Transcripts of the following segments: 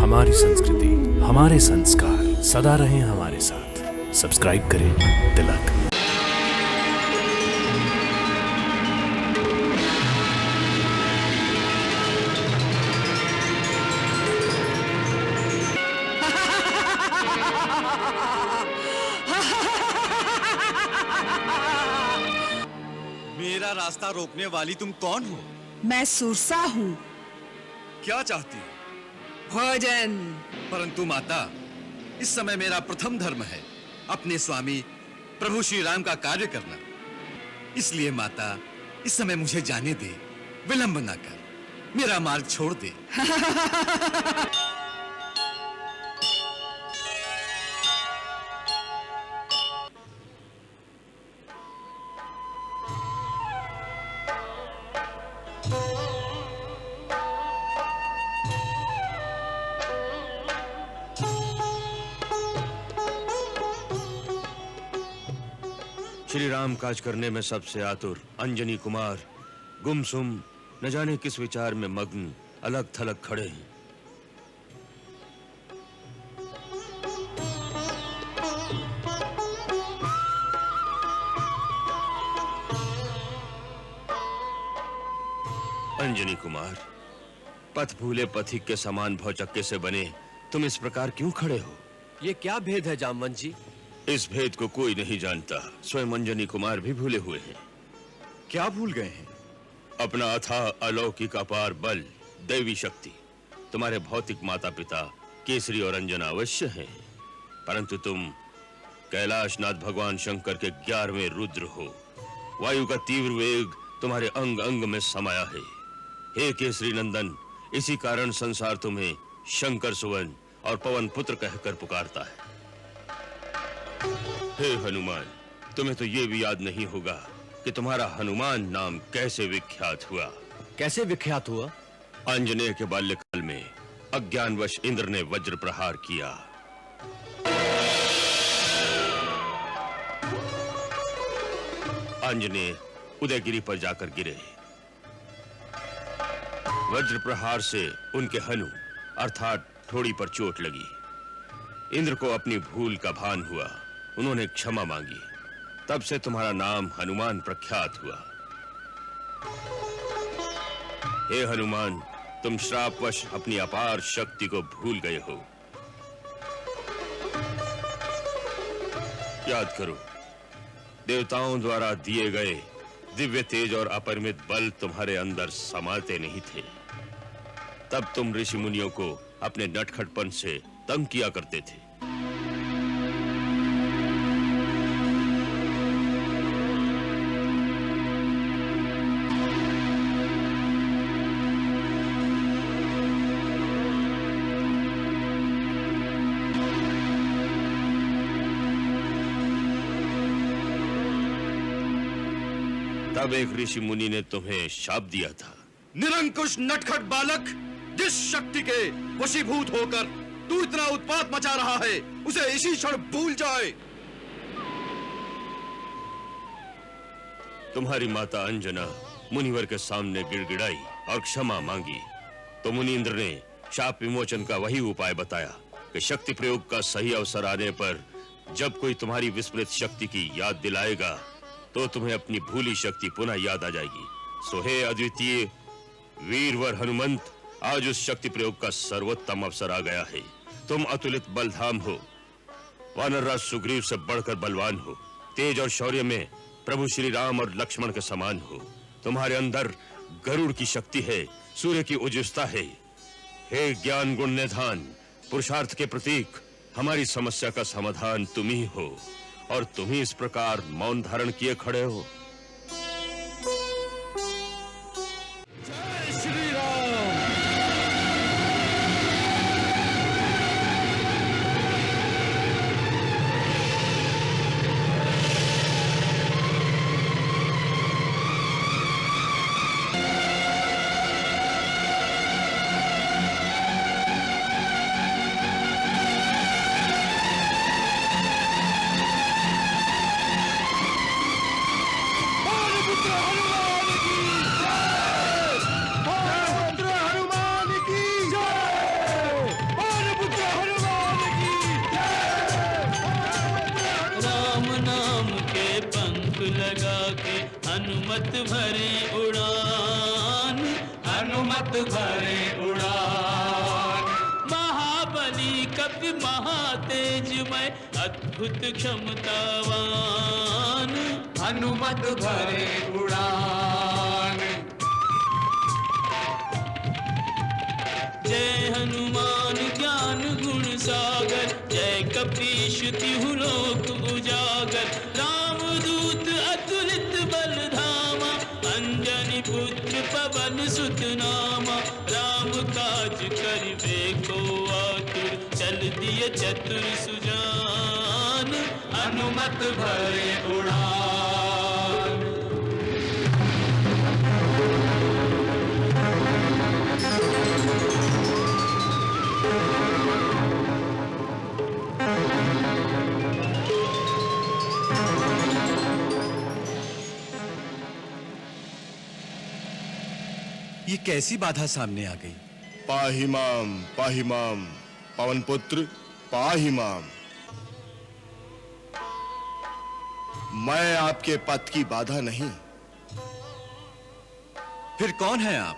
हमारी संस्कृति, हमारे संस्कार सदा रहें हमारे साथ। सब्सक्राइब करें तिलक। मेरा रास्ता रोकने वाली तुम कौन हो? मैं सुरसा हूँ। क्या चाहती हो? भोजन। परंतु माता, इस समय मेरा प्रथम धर्म है अपने स्वामी प्रभु श्री राम का कार्य करना। इसलिए माता, इस समय मुझे जाने दे, विलंब ना कर, मेरा मार्ग छोड़ दे। श्री राम काज करने में सबसे आतुर अंजनी कुमार गुमसुम न जाने किस विचार में मग्न अलग थलग खड़े हैं। अंजनी कुमार, पथ भूले पथिक के समान भौचक्के से बने तुम इस प्रकार क्यों खड़े हो? ये क्या भेद है जामवंत जी? इस भेद को कोई नहीं जानता, स्वयं अंजनी कुमार भी भूले हुए हैं। क्या भूल गए हैं? अपना अथाह अलौकिक अपार बल, दैवी शक्ति। तुम्हारे भौतिक माता पिता केसरी और अंजना अवश्य हैं, परंतु तुम कैलाशनाथ भगवान शंकर के 11वें रुद्र हो। वायु का तीव्र वेग तुम्हारे अंग अंग में समाया है। हे केसरी नंदन, इसी कारण संसार तुम्हें शंकर सुवन और पवन पुत्र कहकर पुकारता है। हे हनुमान, तुम्हें तो ये भी याद नहीं होगा कि तुम्हारा हनुमान नाम कैसे विख्यात हुआ। कैसे विख्यात हुआ? आंजनेय के बाल्यकाल में अज्ञानवश इंद्र ने वज्र प्रहार किया। आंजनेय उदयगिरी पर जाकर गिरे। वज्र प्रहार से उनके हनु अर्थात ठोड़ी पर चोट लगी। इंद्र को अपनी भूल का भान हुआ, उन्होंने क्षमा मांगी। तब से तुम्हारा नाम हनुमान प्रख्यात हुआ। हे हनुमान, तुम श्रापवश अपनी अपार शक्ति को भूल गए हो। याद करो, देवताओं द्वारा दिए गए दिव्य तेज और अपरिमित बल तुम्हारे अंदर समाते नहीं थे। तब तुम ऋषि मुनियों को अपने नटखटपन से तंग किया करते थे। तब एक ऋषि मुनि ने तुम्हें शाप दिया था। निरंकुश नटखट बालक, जिस शक्ति के वशीभूत होकर तू इतना उत्पात मचा रहा है, उसे इसी क्षण भूल जाए। तुम्हारी माता अंजना मुनिवर के सामने गिड़गिड़ाई और क्षमा मांगी तो मुनींद्र ने शाप विमोचन का वही उपाय बताया कि शक्ति प्रयोग का सही अवसर आने पर जब कोई तुम्हारी विस्मृत शक्ति की याद दिलाएगा तो तुम्हें अपनी भूली शक्ति पुनः याद आ जाएगी। सो हे अद्वितीय वीरवर हनुमंत, आज उस शक्ति प्रयोग का सर्वोत्तम अवसर आ गया है। तुम अतुलित बलधाम हो, वानरराज सुग्रीव से बढ़कर बलवान हो, तेज और शौर्य में प्रभु श्री राम और लक्ष्मण के समान हो। तुम्हारे अंदर गरुड़ की शक्ति है, सूर्य की उज्ज्वलता है। हे ज्ञान गुण निधान, पुरुषार्थ के प्रतीक, हमारी समस्या का समाधान तुम ही हो और तुम ही इस प्रकार मौन धारण किए खड़े हो। जय श्री राम। हनुमत भरे उड़ान, हनुमत भरे उड़ान। महाबली कपि महातेजमय अद्भुत क्षमतावान, हनुमत भरे उड़ान। जय हनुमान ज्ञान गुण सागर, जय कपीश तिहु लोक उजागर। रामदूत अतुलित बल धामा, अंजनी पुत्र पवन सुत नामा। राम काज करिबे को आतुर, चल दिए चतुर सुजान, हनुमत भरे उड़ान। ये कैसी बाधा सामने आ गई? पाहिमाम पवन पुत्र पाहिमाम। मैं आपके पथ की बाधा नहीं। फिर कौन है आप?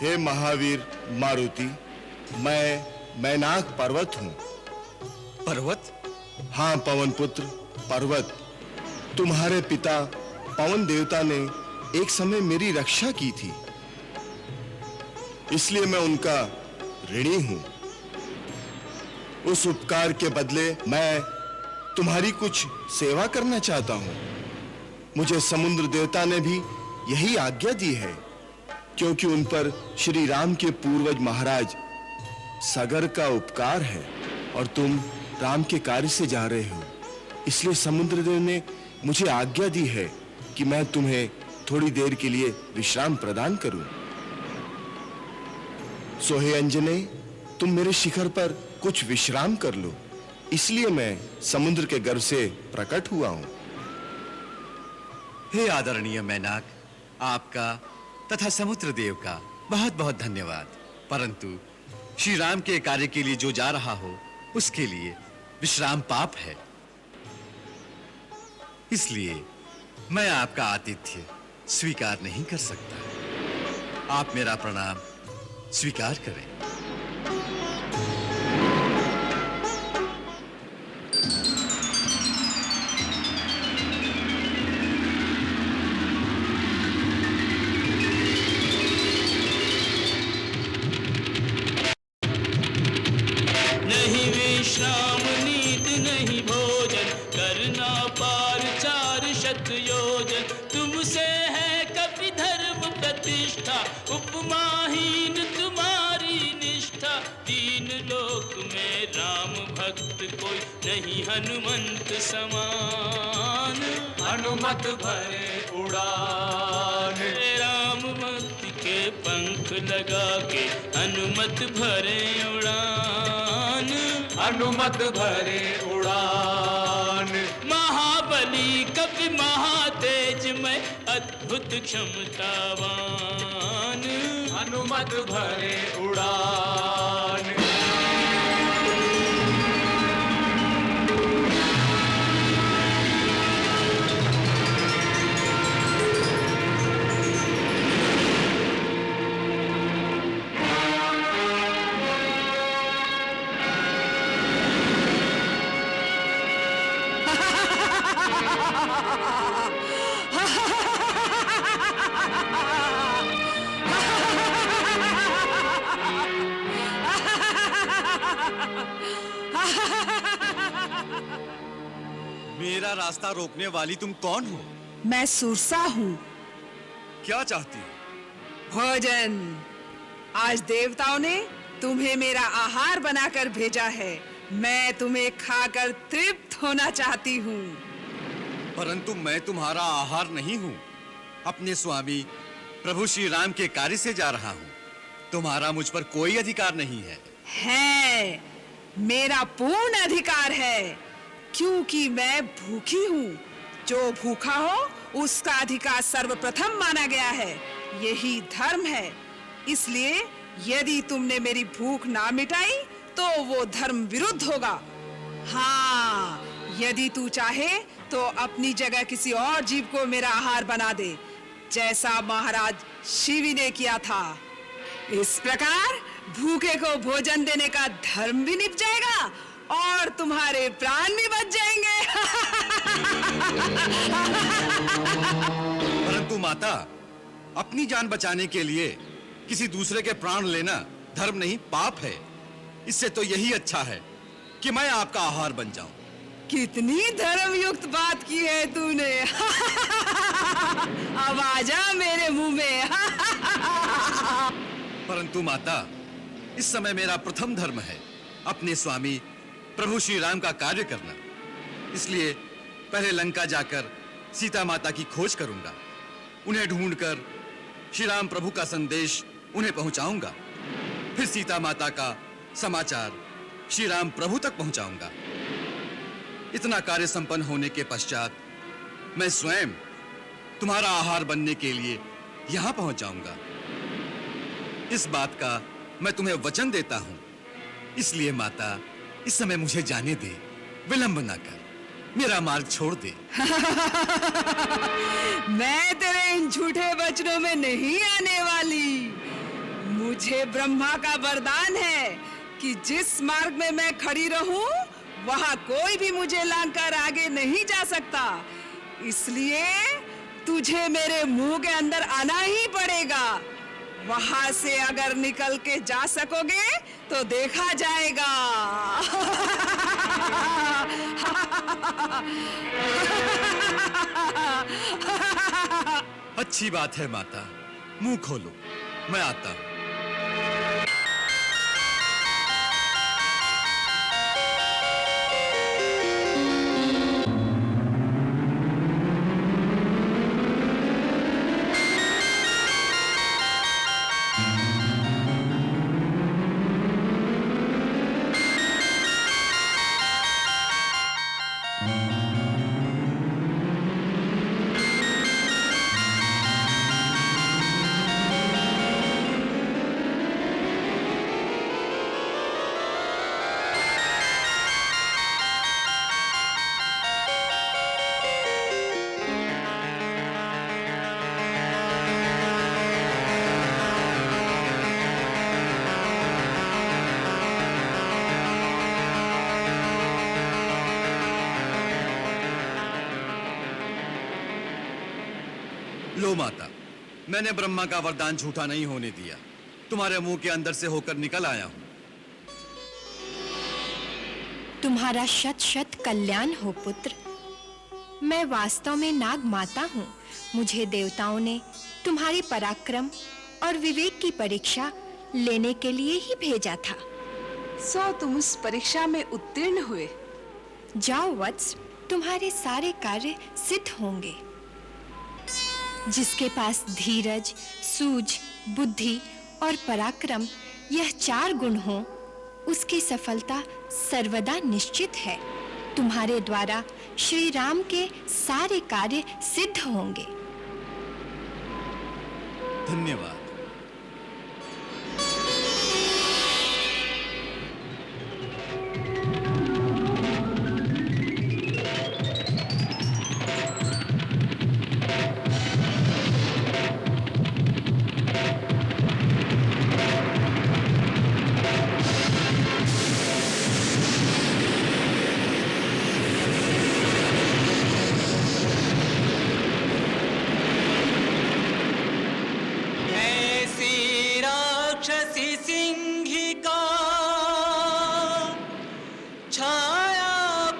हे महावीर मारुति, मैं मैनाक पर्वत हूं। पर्वत? हाँ पवन पुत्र पर्वत। तुम्हारे पिता पवन देवता ने एक समय मेरी रक्षा की थी, इसलिए मैं उनका ऋणी हूं। उस उपकार के बदले मैं तुम्हारी कुछ सेवा करना चाहता हूं। मुझे समुद्र देवता ने भी यही आज्ञा दी है, क्योंकि उन पर श्री राम के पूर्वज महाराज सगर का उपकार है और तुम राम के कार्य से जा रहे हो। इसलिए समुद्र देव ने मुझे आज्ञा दी है कि मैं तुम्हें थोड़ी देर के लिए विश्राम प्रदान करूं। सोहे अंजने, तुम मेरे शिखर पर कुछ विश्राम कर लो, इसलिए मैं समुद्र के गर्भ से प्रकट हुआ हूं। हे आदरणीय मैनाक, आपका तथा समुद्र देव का बहुत बहुत धन्यवाद। परंतु श्री राम के कार्य के लिए जो जा रहा हो, उसके लिए विश्राम पाप है। इसलिए मैं आपका आतिथ्य स्वीकार नहीं कर सकता। आप मेरा प्रणाम स्वीकार करें। नहीं विश्राम नींद नहीं भोजन, करना पार 4 शत योजन। तुमसे है कपि धर्म प्रतिष्ठा, उपमाहीन तुम्हारी निष्ठा। 3 लोक में राम भक्त कोई नहीं हनुमंत समान, हनुमत भरे उड़ान। राम भक्त के पंख लगा के हनुमत भरे उड़ान, हनुमत भरे उड़ान। महाबली कपि महातेजमय अद्भुत क्षमतावान, हनुमत भरे उड़ान। मेरा रास्ता रोकने वाली तुम कौन हो? मैं सुरसा हूँ। क्या चाहती हो? भोजन। आज देवताओं ने तुम्हें मेरा आहार बनाकर भेजा है। मैं तुम्हें खाकर तृप्त होना चाहती हूँ। परंतु मैं तुम्हारा आहार नहीं हूँ। अपने स्वामी प्रभु श्री राम के कार्य से जा रहा हूँ। तुम्हारा मुझ पर कोई अधिकार नहीं है। है, मेरा पूर्ण अधिकार है, क्योंकि मैं भूखी हूँ। जो भूखा हो उसका अधिकार सर्वप्रथम माना गया है। यही धर्म है। इसलिए यदि तुमने मेरी भूख ना मिटाई तो वो धर्म विरुद्ध होगा। हाँ, यदि तू चाहे तो अपनी जगह किसी और जीव को मेरा आहार बना दे, जैसा महाराज शिवी ने किया था। इस प्रकार भूखे को भोजन देने का धर्म भी निभ जाएगा और तुम्हारे प्राण भी बच जाएंगे। परंतु माता, अपनी जान बचाने के लिए किसी दूसरे के प्राण लेना धर्म नहीं, पाप है। इससे तो यही अच्छा है कि मैं आपका आहार बन जाऊं। कितनी धर्मयुक्त बात की है तूने। अब आजा मेरे मुंह में। परंतु माता, इस समय मेरा प्रथम धर्म है अपने स्वामी प्रभु श्री राम का कार्य करना। इसलिए पहले लंका जाकर सीता माता की खोज करूंगा। उन्हें ढूंढकर श्री राम प्रभु का संदेश उन्हें पहुंचाऊंगा। फिर सीता माता का समाचार श्री राम प्रभु तक पहुंचाऊंगा। इतना कार्य संपन्न होने के पश्चात मैं स्वयं तुम्हारा आहार बनने के लिए यहां पहुंच जाऊंगा। इस बात का मैं तुम्हें वचन देता हूं। इसलिए माता, इस समय मुझे जाने दे, विलंब ना कर, मेरा मार्ग छोड़ दे। मैं तेरे इन झूठे वचनों में नहीं आने वाली। मुझे ब्रह्मा का वरदान है कि जिस मार्ग में मैं खड़ी रहूं, वहां कोई भी मुझे लांघकर आगे नहीं जा सकता। इसलिए तुझे मेरे मुंह के अंदर आना ही पड़ेगा। वहां से अगर निकल के जा सकोगे तो देखा जाएगा। अच्छी बात है माता, मुंह खोलो, मैं आता हूं। लो माता, मैंने ब्रह्मा का वरदान झूठा नहीं होने दिया। तुम्हारे मुंह के अंदर से होकर निकल आया हूं। तुम्हारा शत शत कल्याण हो पुत्र। मैं वास्तव में नाग माता हूँ। मुझे देवताओं ने तुम्हारे पराक्रम और विवेक की परीक्षा लेने के लिए ही भेजा था। सो तुम उस परीक्षा में उत्तीर्ण हुए। जाओ वत्स, तुम्हारे सारे कार्य सिद्ध होंगे। जिसके पास धीरज, सूझ, बुद्धि और पराक्रम यह 4 गुण हो, उसकी सफलता सर्वदा निश्चित है। तुम्हारे द्वारा श्री राम के सारे कार्य सिद्ध होंगे। धन्यवाद। ऐसी राक्षसी सिंहिका छाया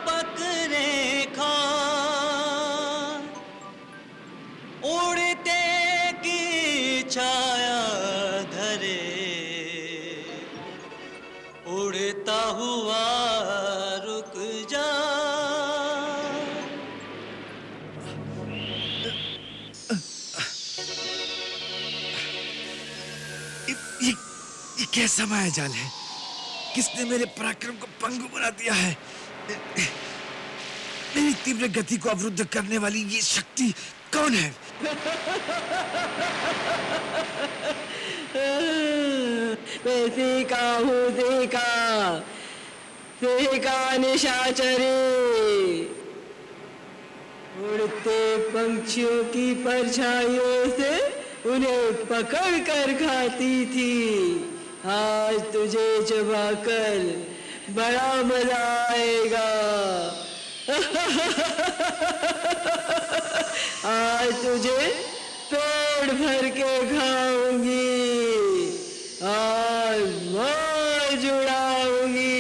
पकड़े खान, उड़ते की छाया धरे, उड़ता हुआ रुक जा। ये कैसा मायाजाल है? किसने मेरे पराक्रम को पंगु बना दिया है? मेरी तीव्र गति को अवरुद्ध करने वाली ये शक्ति कौन है? मैं सीका हूँ, सीका निशाचरी। उड़ते पंछियों की परछाइयों से उन्हें पकड़ कर खाती थी। आज तुझे चबाकर बड़ा मजा आएगा। आज तुझे पेट भर के खाऊंगी, आज मौज उड़ाऊंगी।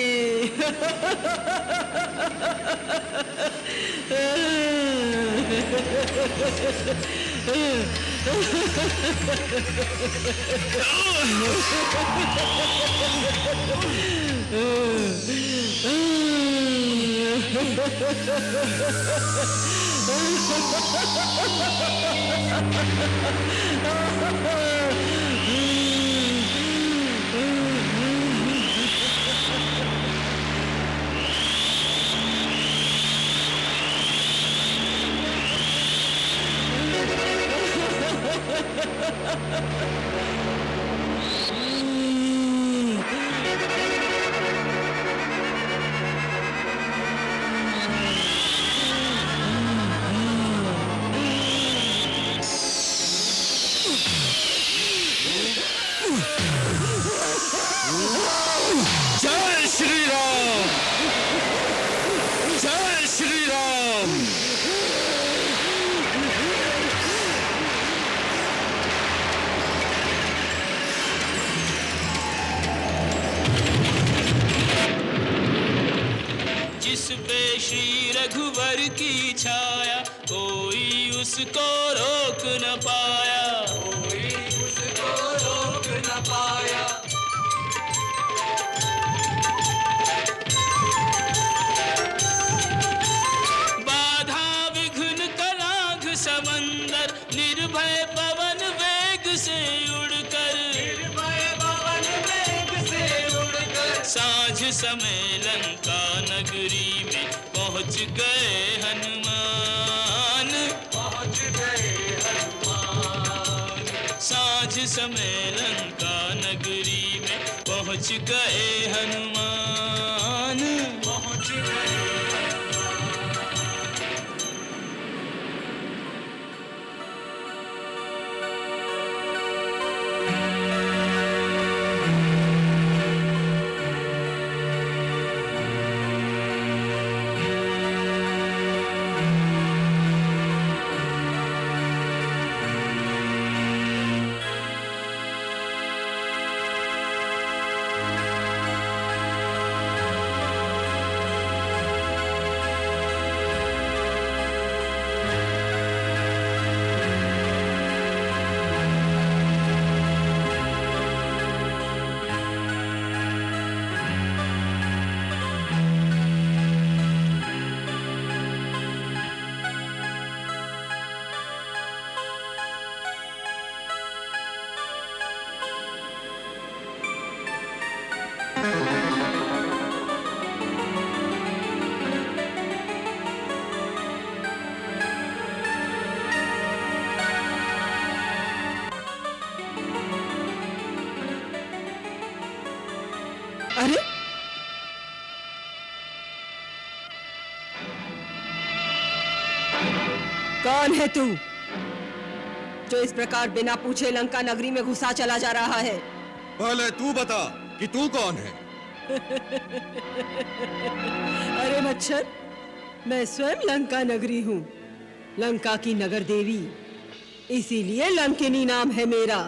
जय श्री राम, जय श्री राम। जिस पे श्री रघुवर की छाया, कोई उसको रोक न पाया, कोई उसको रोक न पाया। बाधा विघ्न कलाघ समंदर, निर्भय पवन वेग से उड़कर, निर्भय पवन वेग से उड़कर, साँझ समय लंका नगरी में पहुँच गए हनुमान, पहुँच गए हनुमान। साँझ समय लंका नगरी में पहुँच गए हनुमान, पहुँच गए। अरे कौन है तू जो इस प्रकार बिना पूछे लंका नगरी में घुसा चला जा रहा है? पहले तू बता कि तू कौन है। अरे मच्छर, मैं स्वयं लंका नगरी हूँ, लंका की नगर देवी, इसीलिए लंकिनी नाम है मेरा।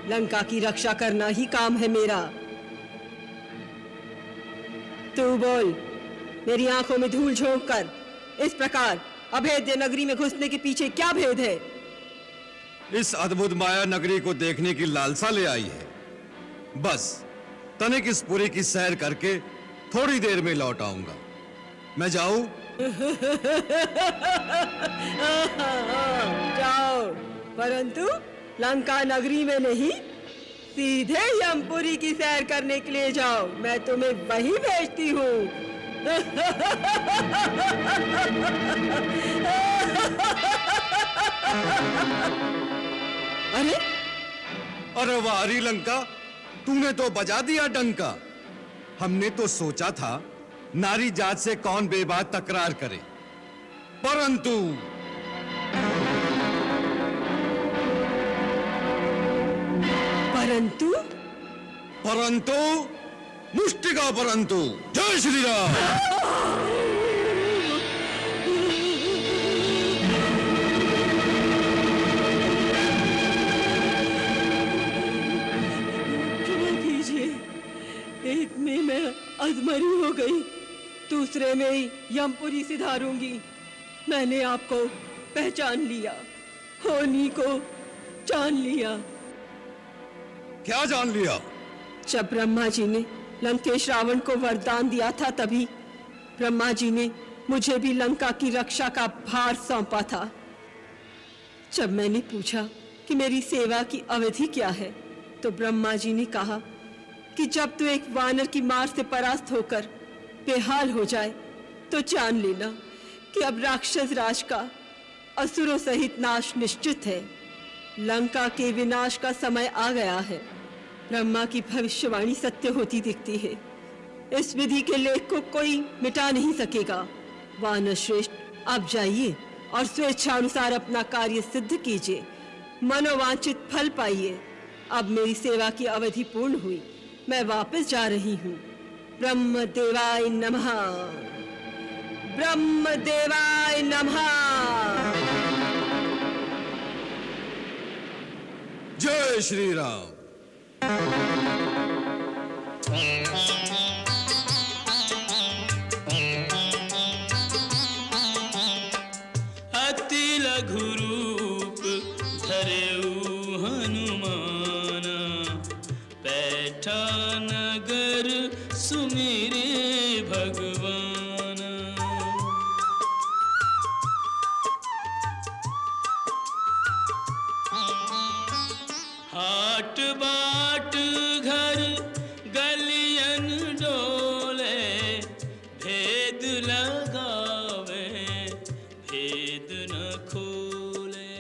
लंका की रक्षा करना ही काम है मेरा। तू बोल, मेरी आंखों में धूल झोंक कर इस प्रकार अभेद्य नगरी में घुसने के पीछे क्या भेद है? इस अद्भुत माया नगरी को देखने की लालसा ले आई है। बस तनिक इस पुरी की सैर करके थोड़ी देर में लौट आऊंगा। मैं जाऊं? जाओ, परंतु लंका नगरी में नहीं, सीधे यमपुरी की सैर करने के लिए जाओ। मैं तुम्हें वहीं भेजती हूँ। अरे अरे वारी लंका, तूने तो बजा दिया डंका। हमने तो सोचा था नारी जात से कौन बेबात तकरार करे, परंतु परंतु परंतु मुष्टि का परंतु। जय श्री राम। क्षमा कीजिए, एक में मैं अधमरी हो गई, दूसरे में ही यमपुरी सिधारूंगी। मैंने आपको पहचान लिया, होनी को जान लिया। क्या जान लिया? जब ब्रह्मा जी ने लंकेश रावण को वरदान दिया था, तभी ब्रह्मा जी ने मुझे भी लंका की रक्षा का भार सौंपा था। जब मैंने पूछा कि मेरी सेवा की अवधि क्या है, तो ब्रह्मा जी ने कहा कि जब तू एक वानर की मार से परास्त होकर बेहाल हो जाए, तो जान लेना कि अब राक्षस राज का असुरों सहित नाश निश्चित है। लंका के विनाश का समय आ गया है। ब्रह्मा की भविष्यवाणी सत्य होती दिखती है। इस विधि के लेख को कोई मिटा नहीं सकेगा। वानर श्रेष्ठ, आप जाइए और स्वेच्छानुसार अपना कार्य सिद्ध कीजिए, मनोवांछित फल पाइए। अब मेरी सेवा की अवधि पूर्ण हुई, मैं वापस जा रही हूँ। ब्रह्म देवाय नमः, ब्रह्म देवाय नमः। जय श्री राम। अति लघु रूप धरेऊ हनुमाना, बैठा नगर सुमिरे भगवाना। हाट बाट घर गलियन डोले, भेद लगावे भेद न खोले।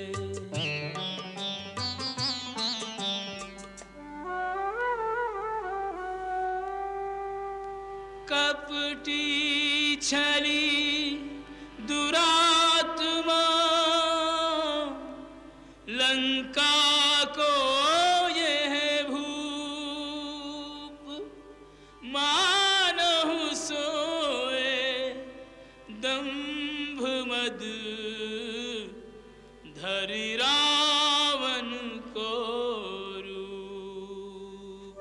कपटी छली दुरात्मा, लंका को यह भूप। मानहु सोए दंभ मद, धरि रावण को रूप।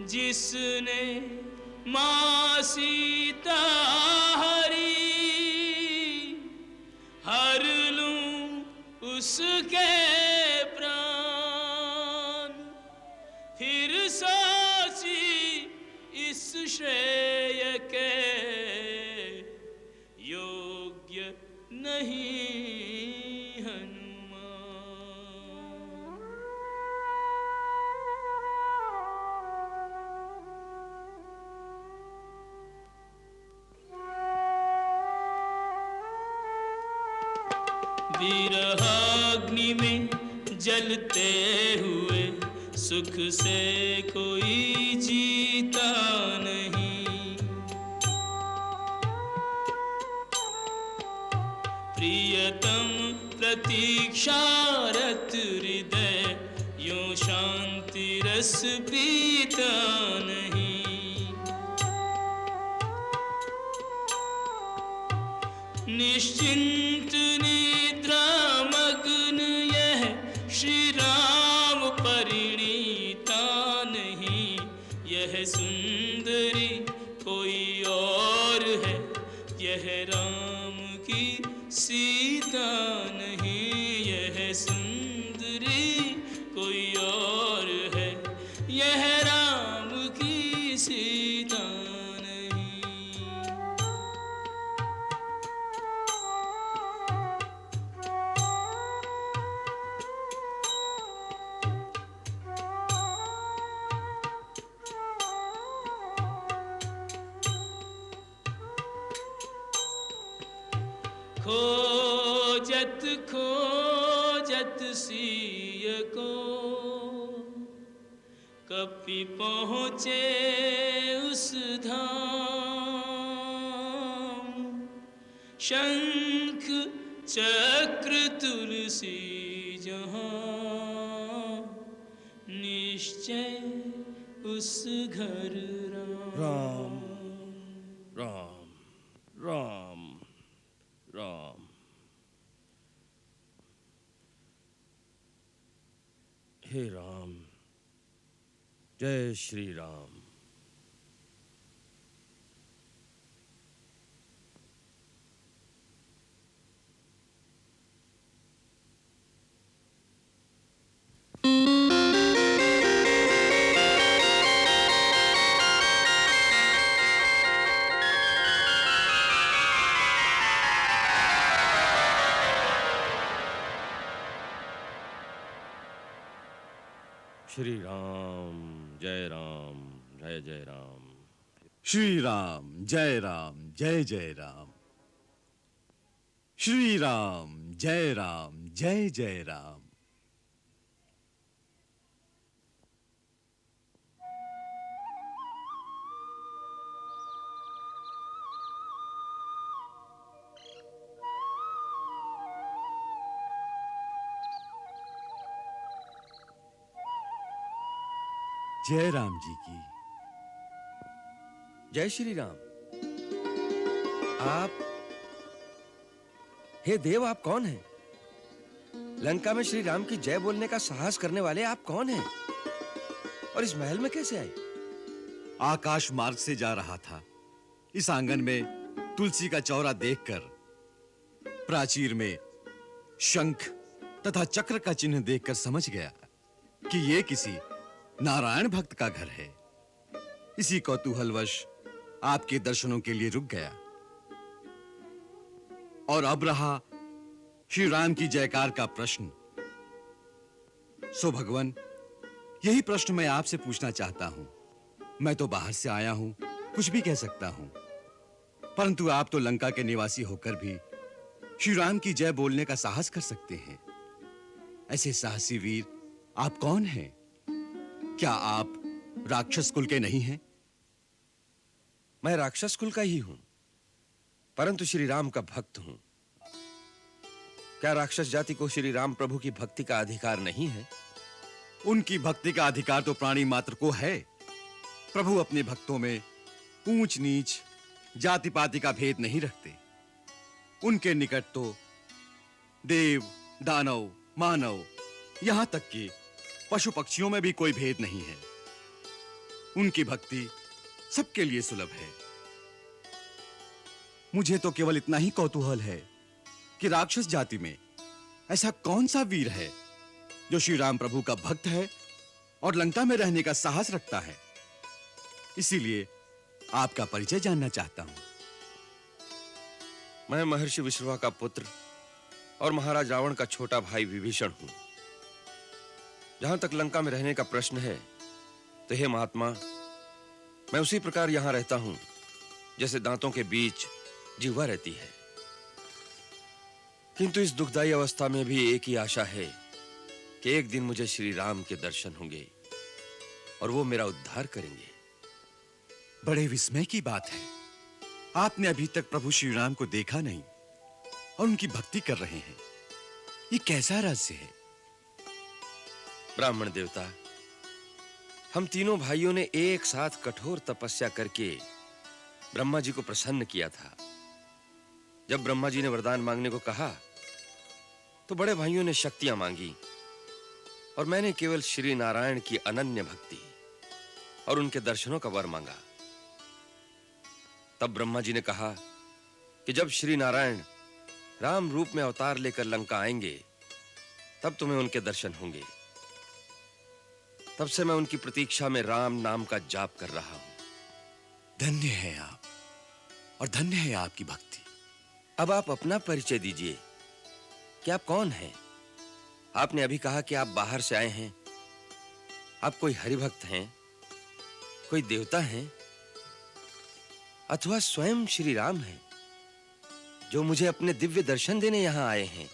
जिसने मां सीता हरी, हर लूं उसके प्राण। फिर सोची इस श्रेय के, योग्य नहीं हनुमान। विरहाग्नि में जलते हुए सुख से कोई जीता नहीं। प्रियतम प्रतीक्षारत हृदय, यूं शांति रस पीता नहीं। निश्चिंत निद्रा मग्न यह श्री राम परिणीता नहीं। यह सुंदरी कोई और है, यह राम की सीता नहीं। यह सुंदरी कोई और है, यह राम की सीता नहीं। खोजत खोजत सिय को, कपि पहुँचे उस धाम, शंख चक्र तुलसी जहाँ, निश्चय उस घर राम। राम राम राम। हे राम, जय श्री राम। श्री राम, जय राम, जय जय राम। श्री राम, जय राम, जय जय राम। श्री राम, जय राम, जय जय राम। जय राम जी की। जय श्री राम। आप, हे देव, आप कौन हैं? लंका में श्री राम की जय बोलने का साहस करने वाले आप कौन हैं? और इस महल में कैसे आए? आकाश मार्ग से जा रहा था। इस आंगन में तुलसी का चौरा देखकर, प्राचीर में शंख तथा चक्र का चिन्ह देखकर समझ गया कि ये किसी नारायण भक्त का घर है। इसी कौतूहलवश आपके दर्शनों के लिए रुक गया। और अब रहा श्री राम की जयकार का प्रश्न। सो भगवान, यही प्रश्न मैं आपसे पूछना चाहता हूं। मैं तो बाहर से आया हूं, कुछ भी कह सकता हूं, परंतु आप तो लंका के निवासी होकर भी श्री राम की जय बोलने का साहस कर सकते हैं। ऐसे साहसी वीर आप कौन हैं? क्या आप राक्षस कुल के नहीं हैं? मैं राक्षस कुल का ही हूं, परंतु श्री राम का भक्त हूं। क्या राक्षस जाति को श्री राम प्रभु की भक्ति का अधिकार नहीं है? उनकी भक्ति का अधिकार तो प्राणी मात्र को है। प्रभु अपने भक्तों में ऊंच नीच, जाति पाति का भेद नहीं रखते। उनके निकट तो देव, दानव, मानव, यहां तक कि पशु पक्षियों में भी कोई भेद नहीं है। उनकी भक्ति सबके लिए सुलभ है। मुझे तो केवल इतना ही कौतूहल है कि राक्षस जाति में ऐसा कौन सा वीर है जो श्री राम प्रभु का भक्त है और लंका में रहने का साहस रखता है। इसीलिए आपका परिचय जानना चाहता हूं। मैं महर्षि विश्रवा का पुत्र और महाराज रावण का छोटा भाई विभीषण हूं। जहां तक लंका में रहने का प्रश्न है, तो हे महात्मा, मैं उसी प्रकार यहां रहता हूं जैसे दांतों के बीच जिह्वा रहती है। किंतु इस दुखदाई अवस्था में भी एक ही आशा है कि एक दिन मुझे श्री राम के दर्शन होंगे और वो मेरा उद्धार करेंगे। बड़े विस्मय की बात है, आपने अभी तक प्रभु श्री राम को देखा नहीं और उनकी भक्ति कर रहे हैं। ये कैसा रहस्य है? ब्राह्मण देवता, हम तीनों भाइयों ने एक साथ कठोर तपस्या करके ब्रह्मा जी को प्रसन्न किया था। जब ब्रह्मा जी ने वरदान मांगने को कहा, तो बड़े भाइयों ने शक्तियां मांगी और मैंने केवल श्री नारायण की अनन्य भक्ति और उनके दर्शनों का वर मांगा। तब ब्रह्मा जी ने कहा कि जब श्री नारायण राम रूप में अवतार लेकर लंका आएंगे, तब तुम्हें उनके दर्शन होंगे। तब से मैं उनकी प्रतीक्षा में राम नाम का जाप कर रहा हूं। धन्य है आप और धन्य है आपकी भक्ति। अब आप अपना परिचय दीजिए कि आप कौन हैं? आपने अभी कहा कि आप बाहर से आए हैं। आप कोई हरिभक्त हैं, कोई देवता हैं, अथवा स्वयं श्री राम हैं जो मुझे अपने दिव्य दर्शन देने यहां आए हैं।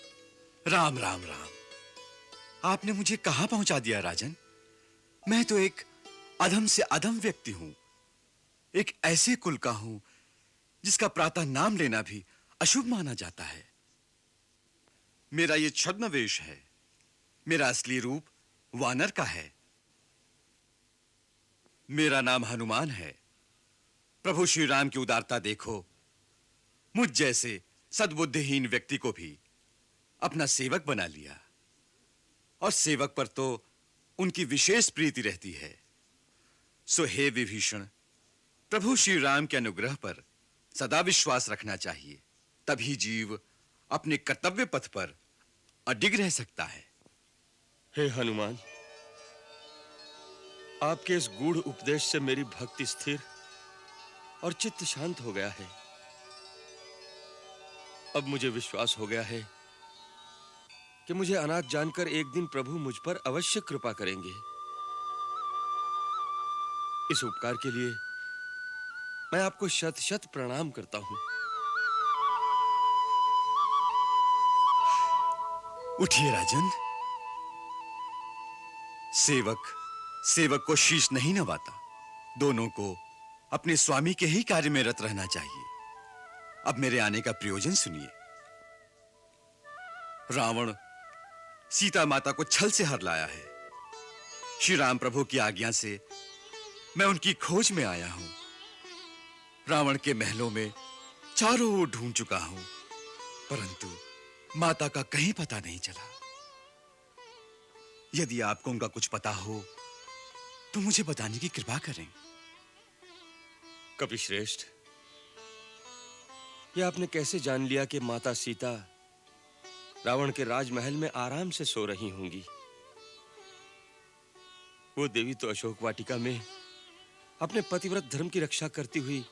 राम राम राम। आपने मुझे कहां पहुंचा दिया राजन? मैं तो एक अधम से अधम व्यक्ति हूं, एक ऐसे कुल का हूं जिसका प्रातः नाम लेना भी अशुभ माना जाता है। मेरा ये छद्म वेश है, मेरा असली रूप वानर का है। मेरा नाम हनुमान है। प्रभु श्री राम की उदारता देखो, मुझ जैसे सद्बुद्धिहीन व्यक्ति को भी अपना सेवक बना लिया, और सेवक पर तो उनकी विशेष प्रीति रहती है। सो हे विभीषण, प्रभु श्री राम के अनुग्रह पर सदा विश्वास रखना चाहिए, तभी जीव अपने कर्तव्य पथ पर अडिग रह सकता है। हे हनुमान, आपके इस गूढ़ उपदेश से मेरी भक्ति स्थिर और चित्त शांत हो गया है। अब मुझे विश्वास हो गया है कि मुझे अनाथ जानकर एक दिन प्रभु मुझ पर अवश्य कृपा करेंगे। इस उपकार के लिए मैं आपको शत शत प्रणाम करता हूं। उठिए राजन। सेवक को शीश नहीं नवाता, दोनों को अपने स्वामी के ही कार्य में रत रहना चाहिए। अब मेरे आने का प्रयोजन सुनिए। रावण सीता माता को छल से हर लाया है। श्री राम प्रभु की आज्ञा से मैं उनकी खोज में आया हूं। रावण के महलों में चारों ओर ढूंढ चुका हूं, परंतु माता का कहीं पता नहीं चला। यदि आपको उनका कुछ पता हो तो मुझे बताने की कृपा करें। कपिश्रेष्ठ, यह आपने कैसे जान लिया कि माता सीता रावण के राजमहल में आराम से सो रही होंगी? वो देवी तो अशोक वाटिका में अपने पतिव्रत धर्म की रक्षा करती हुई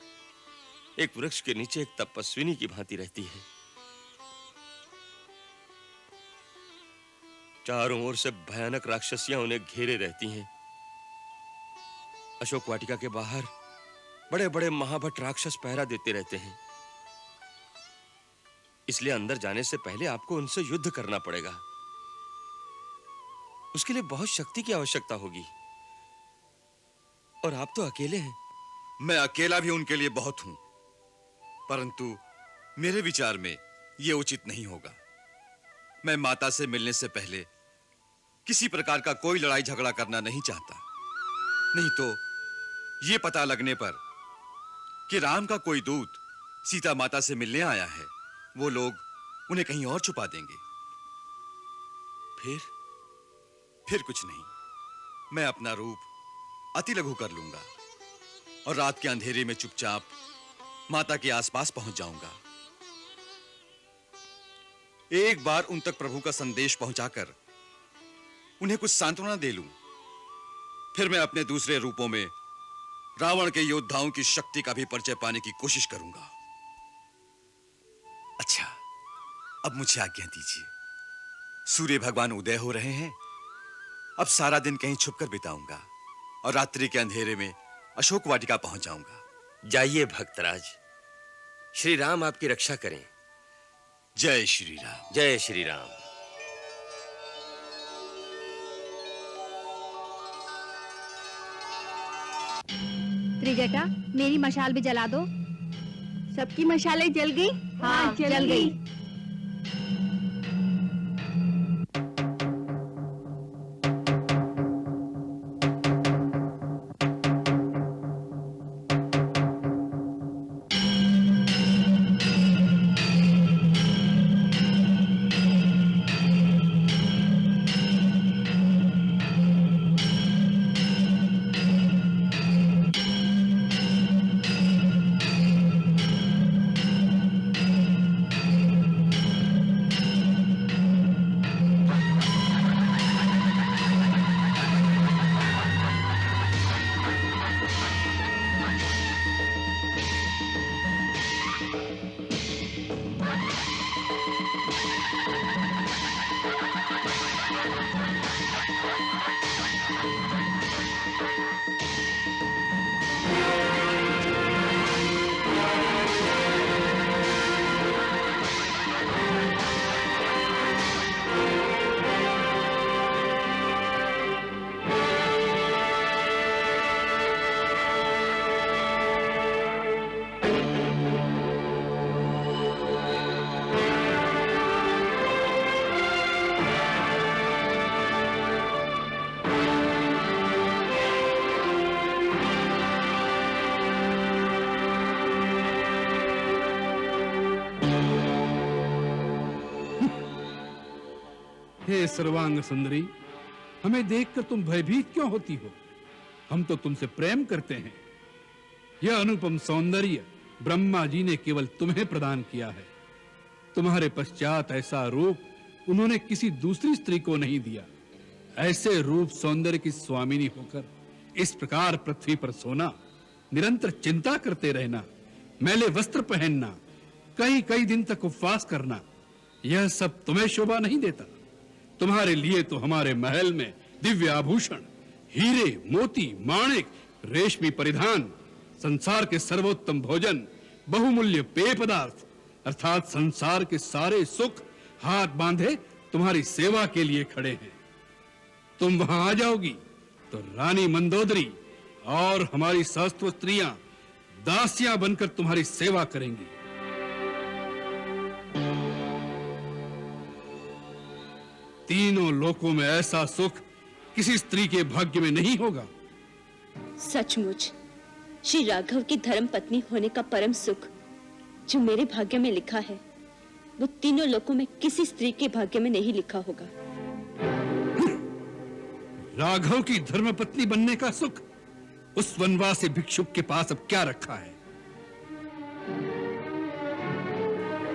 एक वृक्ष के नीचे एक तपस्विनी की भांति रहती है। चारों ओर से भयानक राक्षसियां उन्हें घेरे रहती हैं। अशोक वाटिका के बाहर बड़े-बड़े महाभट राक्षस पहरा देते रहते हैं। इसलिए अंदर जाने से पहले आपको उनसे युद्ध करना पड़ेगा। उसके लिए बहुत शक्ति की आवश्यकता होगी, और आप तो अकेले हैं। मैं अकेला भी उनके लिए बहुत हूं, परंतु मेरे विचार में यह उचित नहीं होगा। मैं माता से मिलने से पहले किसी प्रकार का कोई लड़ाई झगड़ा करना नहीं चाहता। नहीं तो यह पता लगने पर कि राम का कोई दूत सीता माता से मिलने आया है, वो लोग उन्हें कहीं और छुपा देंगे। फिर कुछ नहीं, मैं अपना रूप अति लघु कर लूंगा और रात के अंधेरे में चुपचाप माता के आसपास पहुंच जाऊंगा। एक बार उन तक प्रभु का संदेश पहुंचाकर उन्हें कुछ सांत्वना दे लूं, फिर मैं अपने दूसरे रूपों में रावण के योद्धाओं की शक्ति का भी परिचय पाने की कोशिश करूंगा। अच्छा, अब मुझे आज्ञा दीजिए। सूर्य भगवान उदय हो रहे हैं। अब सारा दिन कहीं छुपकर बिताऊंगा और रात्रि के अंधेरे में अशोक वाटिका पहुंच जाऊंगा। जाइए भक्तराज, श्री राम आपकी रक्षा करें। जय श्री राम। जय श्री राम। त्रिजटा, मेरी मशाल भी जला दो। सबकी मशालें जल गई? हाँ, जल गई। हे सर्वांग सुंदरी, हमें देखकर तुम भयभीत क्यों होती हो? हम तो तुमसे प्रेम करते हैं। यह अनुपम सौंदर्य ब्रह्मा जी ने केवल तुम्हें प्रदान किया है। तुम्हारे पश्चात ऐसा रूप उन्होंने किसी दूसरी स्त्री को नहीं दिया। ऐसे रूप सौंदर्य की स्वामिनी होकर इस प्रकार पृथ्वी पर सोना, निरंतर चिंता करते रहना, मैले वस्त्र पहनना, कई कई दिन तक उपवास करना, यह सब तुम्हें शोभा नहीं देता। तुम्हारे लिए तो हमारे महल में दिव्य आभूषण, हीरे, मोती, माणिक, रेशमी परिधान, संसार के सर्वोत्तम भोजन, बहुमूल्य पेय पदार्थ अर्थात संसार के सारे सुख हाथ बांधे तुम्हारी सेवा के लिए खड़े हैं। तुम वहां आ जाओगी तो रानी मंदोदरी और हमारी सहस्त्र स्त्रियां दासियां बनकर तुम्हारी सेवा करेंगी। तीनों लोकों में ऐसा सुख किसी स्त्री के भाग्य में नहीं होगा। सचमुच श्री राघव की धर्म पत्नी होने का परम सुख जो मेरे भाग्य में लिखा है, वो तीनों लोकों में किसी स्त्री के भाग्य में नहीं लिखा होगा। राघव की धर्मपत्नी बनने का सुख उस वनवासी भिक्षुक के पास अब क्या रखा है?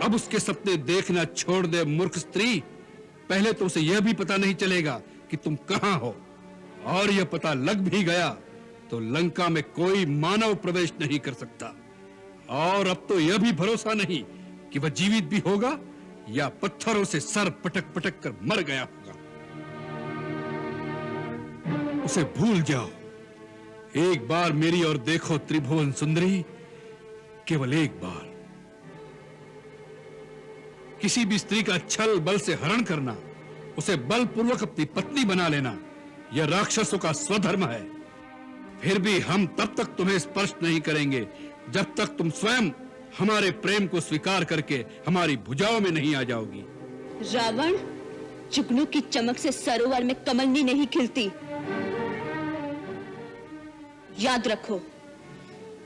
अब उसके सपने देखना छोड़ दे मूर्ख स्त्री। पहले तो उसे यह भी पता नहीं चलेगा कि तुम कहां हो, और यह पता लग भी गया तो लंका में कोई मानव प्रवेश नहीं कर सकता। और अब तो यह भी भरोसा नहीं कि वह जीवित भी होगा या पत्थरों से सर पटक पटक कर मर गया होगा। उसे भूल जाओ। एक बार मेरी ओर देखो त्रिभुवन सुंदरी, केवल एक बार। किसी भी स्त्री का छल बल से हरण करना, उसे बलपूर्वक अपनी पत्नी बना लेना, यह राक्षसों का स्वधर्म है। फिर भी हम तब तक तुम्हें स्पर्श नहीं करेंगे जब तक तुम स्वयं हमारे प्रेम को स्वीकार करके हमारी भुजाओं में नहीं आ जाओगी। रावण, जुगनू की चमक से सरोवर में कमलनी नहीं खिलती। याद रखो,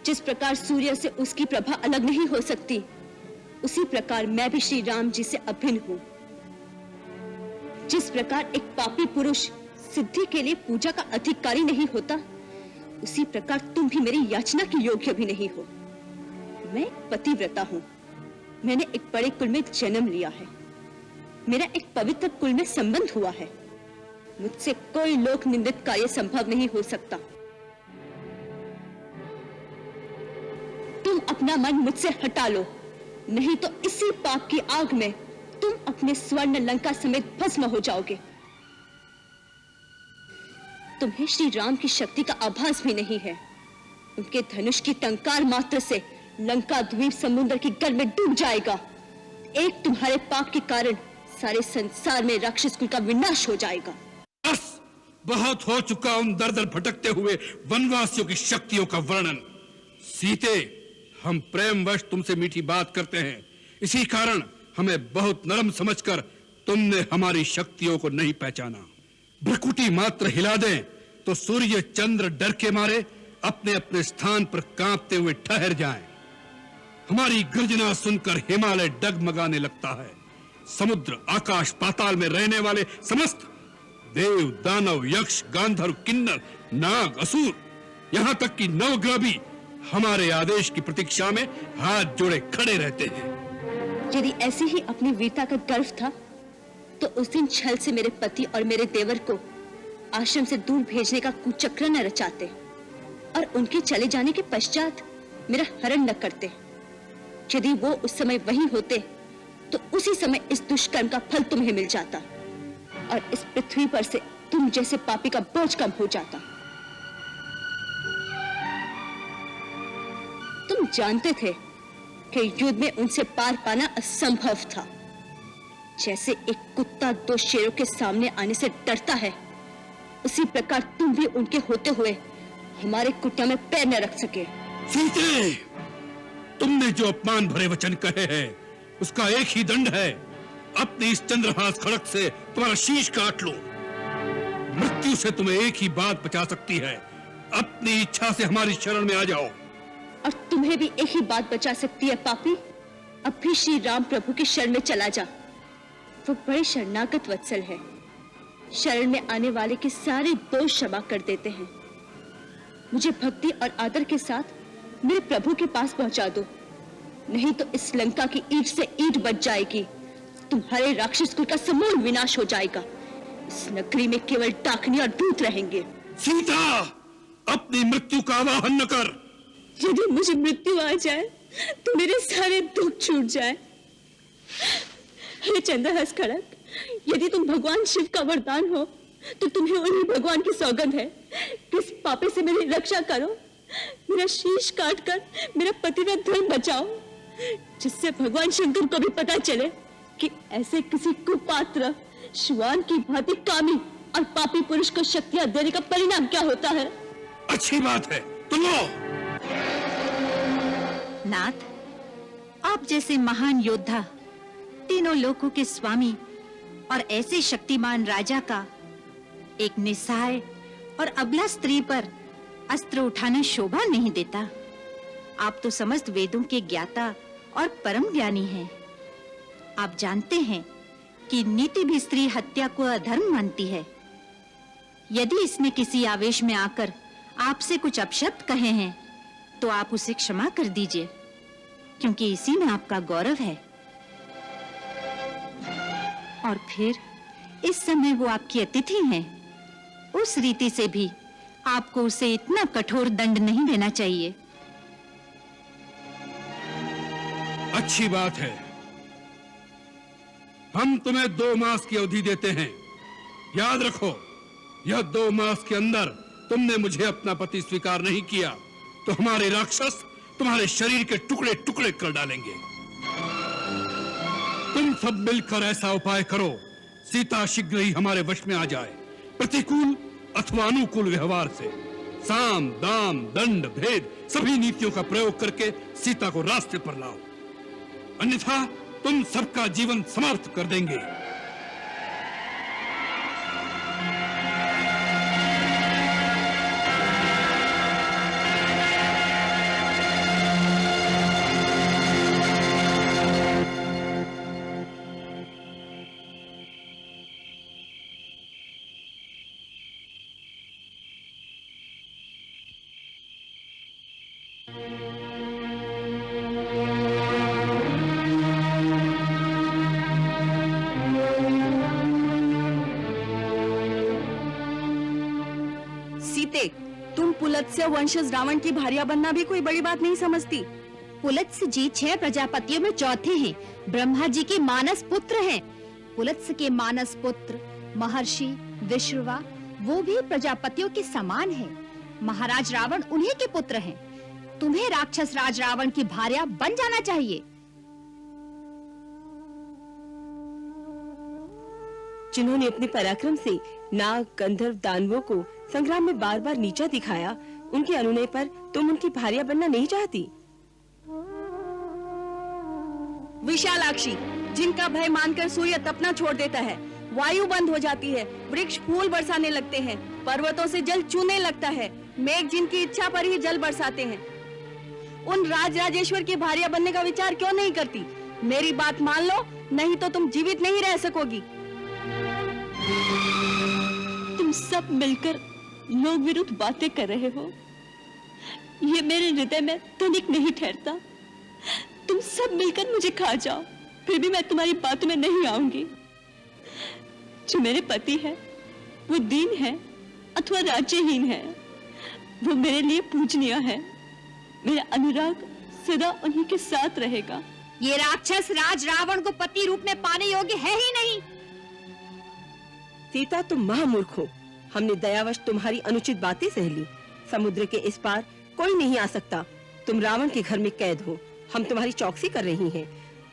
जिस प्रकार सूर्य से उसकी प्रभा अलग नहीं हो सकती, उसी प्रकार मैं भी श्री राम जी से अभिन्न हूं। जिस प्रकार एक पापी पुरुष सिद्धि के लिए पूजा का अधिकारी नहीं होता, उसी प्रकार तुम भी मेरी याचना के योग्य भी नहीं हो। मैं एक पतिव्रता हूं। मैंने एक बड़े कुल में जन्म लिया है। मेरा एक पवित्र कुल में संबंध हुआ है। मुझसे कोई लोक निंदित कार्य संभव नहीं हो सकता। तुम अपना मन मुझसे हटा लो, नहीं तो इसी पाप की आग में तुम अपने स्वर्ण लंका समेत भस्म हो जाओगे। तुम्हें श्री राम की शक्ति का आभास भी नहीं है। उनके धनुष की टंकार मात्र से लंका द्वीप समुद्र की गर्भ में डूब जाएगा। एक तुम्हारे पाप के कारण सारे संसार में राक्षस कुल का विनाश हो जाएगा। बस बहुत हो चुका उन दर दर भटकते हुए वनवासियों की शक्तियों का वर्णन। सीते, हम प्रेमवश तुमसे मीठी बात करते हैं, इसी कारण हमें बहुत नरम समझकर तुमने हमारी शक्तियों को नहीं पहचाना। भ्रकुटी मात्र हिला दें तो सूर्य चंद्र डर के मारे अपने अपने स्थान पर कांपते हुए ठहर जाएं। हमारी गर्जना सुनकर हिमालय डगमगाने लगता है। समुद्र, आकाश, पाताल में रहने वाले समस्त देव, दानव, यक्ष, गांधर्व, किन्नर, नाग, असुर, यहाँ तक कि नवग्रह भी हमारे आदेश की प्रतीक्षा में हाथ जोड़े खड़े रहते हैं। यदि ऐसी ही अपनी वीरता का गर्व था, तो उस दिन छल से मेरे पति और मेरे देवर को आश्रम से दूर भेजने का कुचक्र न रचाते और उनके चले जाने के पश्चात मेरा हरण न करते। यदि वो उस समय वहीं होते, तो उसी समय इस दुष्कर्म का फल तुम्हें मिल जाता और इस पृथ्वी पर से तुम जैसे पापी का बोझ कम हो जाता। तुम जानते थे कि युद्ध में उनसे पार पाना असंभव था। जैसे एक कुत्ता दो शेरों के सामने आने से डरता है, उसी प्रकार तुम भी उनके होते हुए हमारे कुटिया में पैर न रख सके। सीते, तुमने जो अपमान भरे वचन कहे हैं, उसका एक ही दंड है। अपने इस चंद्रहास खड़क से तुम्हारा शीश काट लो। मृत्यु से तुम्हें एक ही बात बचा सकती है, अपनी इच्छा से हमारी शरण में आ जाओ। और तुम्हें भी एक ही बात बचा सकती है पापी, अब भी श्री राम प्रभु की शरण में चला जा। वो बड़े शरणागत वत्सल है। शरण में आने वाले के सारे दोष क्षमा कर देते हैं। मुझे भक्ति और आदर के साथ मेरे प्रभु के पास पहुंचा दो, नहीं तो इस लंका की ईंट से ईंट बच जाएगी। तुम्हारे राक्षस कुल का समूल विनाश हो जाएगा। इस नगरी में केवल डाकनी और दूत रहेंगे। सीता, अपनी मृत्यु का आवाहन न कर। यदि मुझे मृत्यु आ जाए तो मेरे सारे दुख छूट जाए। हे चंद्रहास खड़क, यदि तुम भगवान शिव का वरदान हो तो तुम्हें उन्हीं भगवान की सौगंध है कि इस पापे से मेरी रक्षा करो, मेरा शीश काटकर मेरा पतिव्रत धर्म बचाओ, जिससे भगवान शंकर को भी पता चले कि ऐसे किसी कुपात्र श्वान की भांति कामी और पापी पुरुष को शक्तियां देने का परिणाम क्या होता है। अच्छी बात है, तो लो। नाथ, आप जैसे महान योद्धा, तीनों लोकों के स्वामी और ऐसे शक्तिमान राजा का एक निस्सहाय और अबला स्त्री पर अस्त्र उठाना शोभा नहीं देता। आप तो समस्त वेदों के ज्ञाता और परम ज्ञानी हैं। आप जानते हैं कि नीति भी स्त्री हत्या को अधर्म मानती है। यदि इसने किसी आवेश में आकर आपसे कुछ अपशब्द कहे हैं तो आप उसे क्षमा कर दीजिए, क्योंकि इसी में आपका गौरव है। और फिर इस समय वो आपकी अतिथि हैं। उस रीति से भी आपको उसे इतना कठोर दंड नहीं देना चाहिए। अच्छी बात है, हम तुम्हें 2 मास की अवधि देते हैं। याद रखो, यह 2 मास के अंदर तुमने मुझे अपना पति स्वीकार नहीं किया तो हमारे राक्षस तुम्हारे शरीर के टुकड़े टुकड़े कर डालेंगे। तुम सब मिलकर ऐसा उपाय करो, सीता शीघ्र ही हमारे वश में आ जाए। प्रतिकूल अथवा अनुकूल व्यवहार से साम दाम दंड भेद सभी नीतियों का प्रयोग करके सीता को रास्ते पर लाओ, अन्यथा तुम सबका जीवन समाप्त कर देंगे। तुम पुलत्स्य वंशज रावण की भार्या बनना भी कोई बड़ी बात नहीं समझती। पुलत्स्य जी 6 प्रजापतियों में चौथे हैं, ब्रह्मा जी के मानस पुत्र हैं। पुलत्स्य के मानस पुत्र महर्षि विश्रवा वो भी प्रजापतियों के समान हैं। महाराज रावण उन्हीं के पुत्र हैं। तुम्हें राक्षस राज रावण की भार्या बन जाना चाहिए। जिन्होंने अपने पराक्रम से नाग गंधर्व दानवों को संग्राम में बार बार नीचा दिखाया, उनके अनुनय पर तुम उनकी भार्या बनना नहीं चाहती। विशालाक्षी, जिनका भय मानकर सूर्य तपना छोड़ देता है, वायु बंद हो जाती है, वृक्ष फूल बरसाने लगते हैं, पर्वतों से जल चूने लगता है, मेघ जिनकी इच्छा पर ही जल बरसाते हैं, उन राज राजेश्वर की भार्या बनने का विचार क्यों नहीं करती? मेरी बात मान लो, नहीं तो तुम जीवित नहीं रह सकोगी। तुम सब मिलकर लोग विरुद्ध बातें कर रहे हो, ये मेरे हृदय में तनिक नहीं ठहरता। तुम सब मिलकर मुझे खा जाओ, फिर भी मैं तुम्हारी बातों में नहीं आऊंगी। जो मेरे पति है वो दीन है अथवा राज्यहीन है, वो मेरे लिए पूजनीय है। मेरा अनुराग सदा उन्हीं के साथ रहेगा। ये राक्षस राज रावण को पति रूप में पाने योग्य है ही नहीं। सीता, तुम महामूर्ख हो। हमने दयावश तुम्हारी अनुचित बातें सह ली। समुद्र के इस पार कोई नहीं आ सकता। तुम रावण के घर में कैद हो। हम तुम्हारी चौकसी कर रही हैं।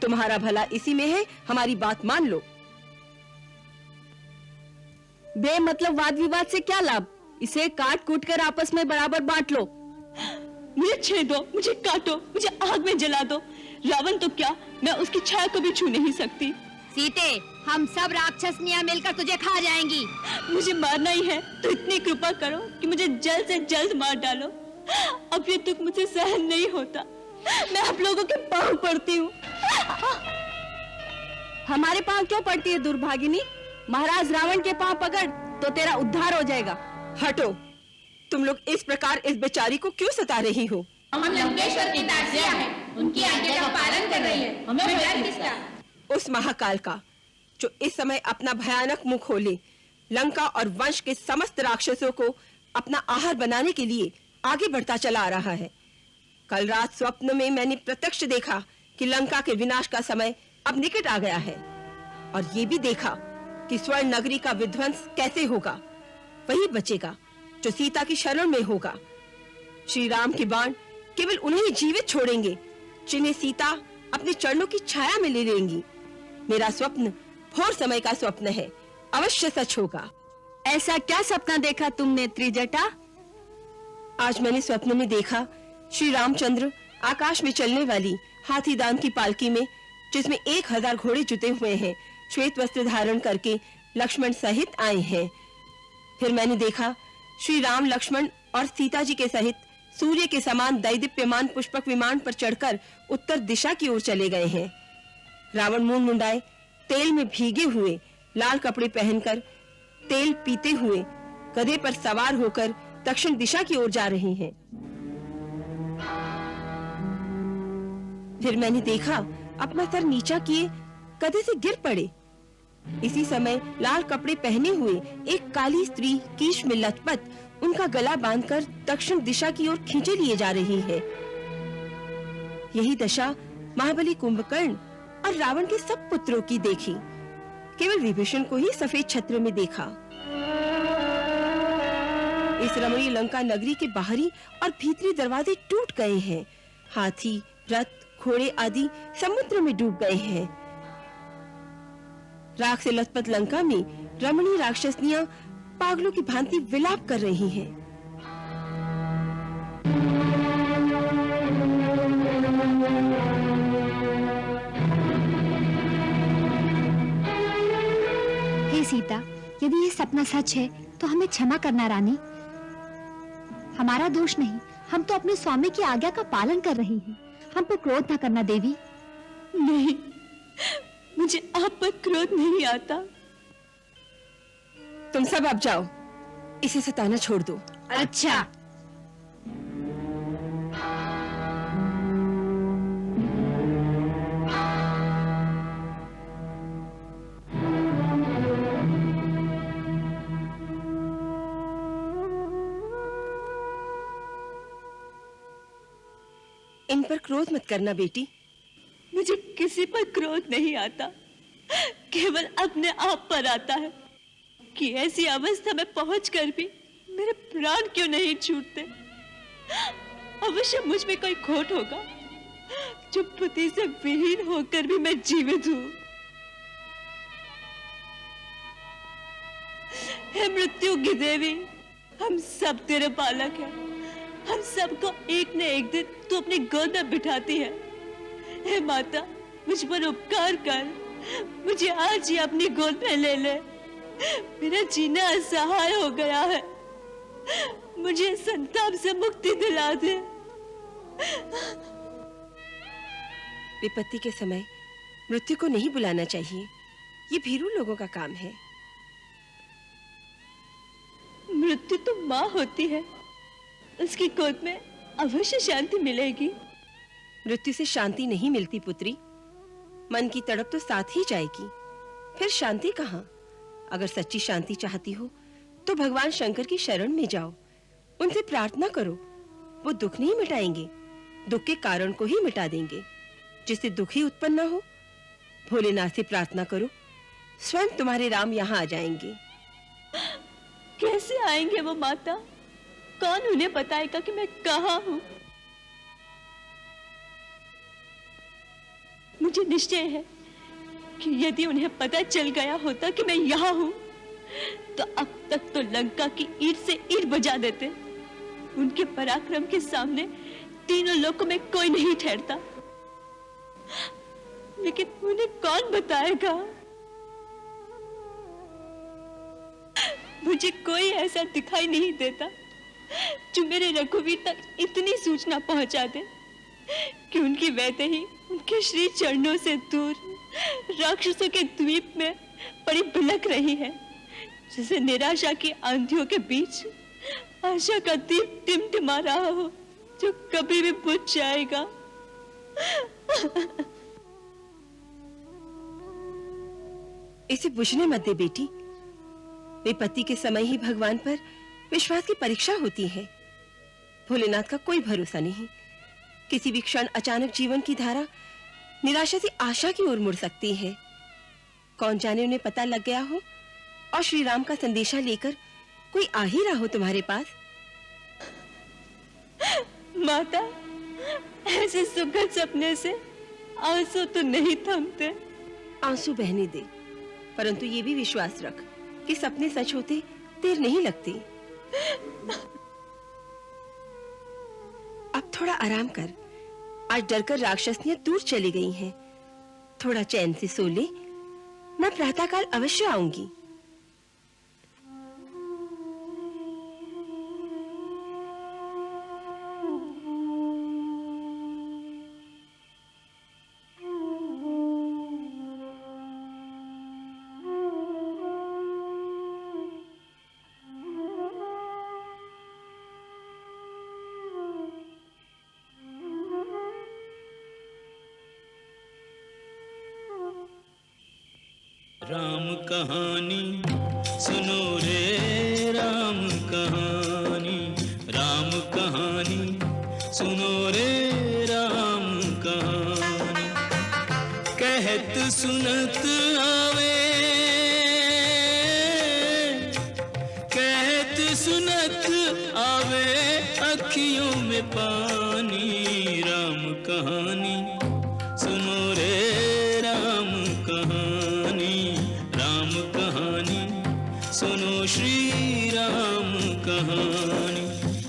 तुम्हारा भला इसी में है, हमारी बात मान लो। बेमतलब वाद विवाद से क्या लाभ? इसे काट कूट कर आपस में बराबर बांट लो। मुझे छेदो, मुझे काटो, मुझे आग में जला दो। रावण तो क्या, मैं उसकी छाया को भी छू नहीं सकती। सीते, हम सब राक्षसनियां मिलकर तुझे खा जाएंगी। मुझे मारना ही है तो इतनी कृपा करो कि मुझे जल्द से जल्द मार डालो। अब ये दुख मुझे सहन नहीं होता। मैं आप लोगों के पांव पड़ती हूँ। हमारे पांव क्यों पड़ती है दुर्भागिनी? महाराज रावण के पांव पकड़ तो तेरा उद्धार हो जाएगा। हटो, तुम लोग इस प्रकार इस बेचारी को क्यों सता रही हो? हम लंकेश्वर की दासियां हैं, उनकी आज्ञा का पालन कर रही है, हमें डर किसका? उस महाकाल का जो इस समय अपना भयानक मुख खोले लंका और वंश के समस्त राक्षसों को अपना आहार बनाने के लिए आगे बढ़ता चला आ रहा है। कल रात स्वप्न में मैंने प्रत्यक्ष देखा कि लंका के विनाश का समय अब निकट आ गया है, और ये भी देखा कि स्वर्ण नगरी का विध्वंस कैसे होगा। वही बचेगा जो सीता की शरण में होगा। श्री राम के बाण केवल उन्हें ही जीवित छोड़ेंगे जिन्हें सीता अपने चरणों की छाया में ले लेंगी। मेरा स्वप्न घोर समय का स्वप्न है, अवश्य सच होगा। ऐसा क्या सपना देखा तुमने त्रिजटा? आज मैंने स्वप्न में देखा श्री रामचंद्र आकाश में चलने वाली हाथीदान की पालकी में, जिसमें 1000 घोड़े जुते हुए हैं, श्वेत वस्त्र धारण करके लक्ष्मण सहित आए हैं। फिर मैंने देखा श्री राम लक्ष्मण और सीता जी के सहित सूर्य के समान दैदीप्यमान पुष्पक विमान पर चढ़कर उत्तर दिशा की ओर चले गए हैं। रावण मूंड मुंडाए तेल में भीगे हुए लाल कपड़े पहनकर तेल पीते हुए गधे पर सवार होकर दक्षिण दिशा की ओर जा रहे हैं। फिर मैंने देखा अपना सर नीचा किए गधे से गिर पड़े। इसी समय लाल कपड़े पहने हुए एक काली स्त्री कीश में लथपथ उनका गला बांधकर दक्षिण दिशा की ओर खींचे लिए जा रही है। यही दशा महाबली कुंभकर्ण और रावण के सब पुत्रों की देखी। केवल विभीषण को ही सफेद छत्र में देखा। इस रमणीय लंका नगरी के बाहरी और भीतरी दरवाजे टूट गए हैं। हाथी, रथ, घोड़े आदि समुद्र में डूब गए हैं। राख से लथपथ लंका में रमणीय राक्षसनियां पागलों की भांति विलाप कर रही हैं। हे सीता, यदि ये सपना सच है तो हमें क्षमा करना रानी। हमारा दोष नहीं, हम तो अपने स्वामी की आज्ञा का पालन कर रही हैं। हम पर क्रोध न करना देवी। नहीं, मुझे आप पर क्रोध नहीं आता। तुम सब अब जाओ, इसे सताना छोड़ दो। अच्छा। इन पर क्रोध मत करना बेटी। मुझे किसी पर क्रोध नहीं आता, केवल अपने आप पर आता है कि ऐसी अवस्था में पहुंचकर भी मेरे प्राण क्यों नहीं छूटते। अवश्य मुझ में कोई खोट होगा जो पति से विहीन होकर भी मैं जीवित हूं। हे मृत्यु की देवी, हम सब तेरे बालक हैं। हम सबको एक न एक दिन तू अपनी गोद में बिठाती है। हे माता, मुझ पर उपकार कर, मुझे आज ही अपनी गोद में ले ले। मेरा जीना असहाय हो गया है, मुझे संताप से मुक्ति दिला दे। विपत्ति के समय मृत्यु को नहीं बुलाना चाहिए, ये भीरू लोगों का काम है। मृत्यु तो माँ होती है, उसकी गोद में अवश्य शांति मिलेगी। मृत्यु से शांति नहीं मिलती पुत्री, मन की तड़प तो साथ ही जाएगी, फिर शांति कहाँ? अगर सच्ची शांति चाहती हो तो भगवान शंकर की शरण में जाओ, उनसे प्रार्थना करो। वो दुख नहीं मिटाएंगे, दुख के कारण को ही मिटा देंगे, जिससे दुख ही उत्पन्न न हो। भोलेनाथ से प्रार्थना करो, स्वयं तुम्हारे राम यहाँ आ जाएंगे। कैसे आएंगे वो माता? कौन उन्हें बताएगा कि मैं कहाँ हूँ? मुझे निश्चय है कि यदि उन्हें पता चल गया होता कि मैं यहाँ हूँ, तो अब तक तो लंका की ईंट से ईंट बजा देते। उनके पराक्रम के सामने तीनों लोगों में कोई नहीं ठहरता। लेकिन उन्हें कौन बताएगा? मुझे कोई ऐसा दिखाई नहीं देता जो मेरे रघुवीर तक इतनी सूचना पहुंचा दे कि उनकी वैदेही उनके श्री चरणों से दूर राक्षसों के द्वीप में बड़ी बिलख रही है, जैसे निराशा की आंधियों के बीच आशा का दीप टिमटिमा रहा हो, जो कभी भी बुझ जाएगा। इसे बुझने मत दे बेटी। विपत्ति के समय ही भगवान पर विश्वास की परीक्षा होती है। भोलेनाथ का कोई भरोसा नहीं। किसी भी क्षण अचानक जीवन की धारा निराशा से आशा की ओर मुड़ सकती है। कौन जाने उन्हें पता लग गया हो और श्री राम का संदेशा लेकर कोई आ ही रहा हो तुम्हारे पास। माता, ऐसे सुखद सपने से आंसू तो नहीं थमते। आंसू बहने दे, परंतु ये भी विश्वास रख कि सपने सच होते देर नहीं लगती। अब थोड़ा आराम कर। आज डरकर राक्षसनियां दूर चली गई हैं। थोड़ा चैन से सो ले, मैं प्रातःकाल अवश्य आऊंगी। राम कहानी सुनो रे, राम कहानी, राम कहानी सुनो रे, राम कहानी। कहत सुनत आवे, कहत सुनत आवे अखियों में पानी। राम कहानी सुनो रे, राम कहानी, राम कहानी सुनो श्री राम कहानी।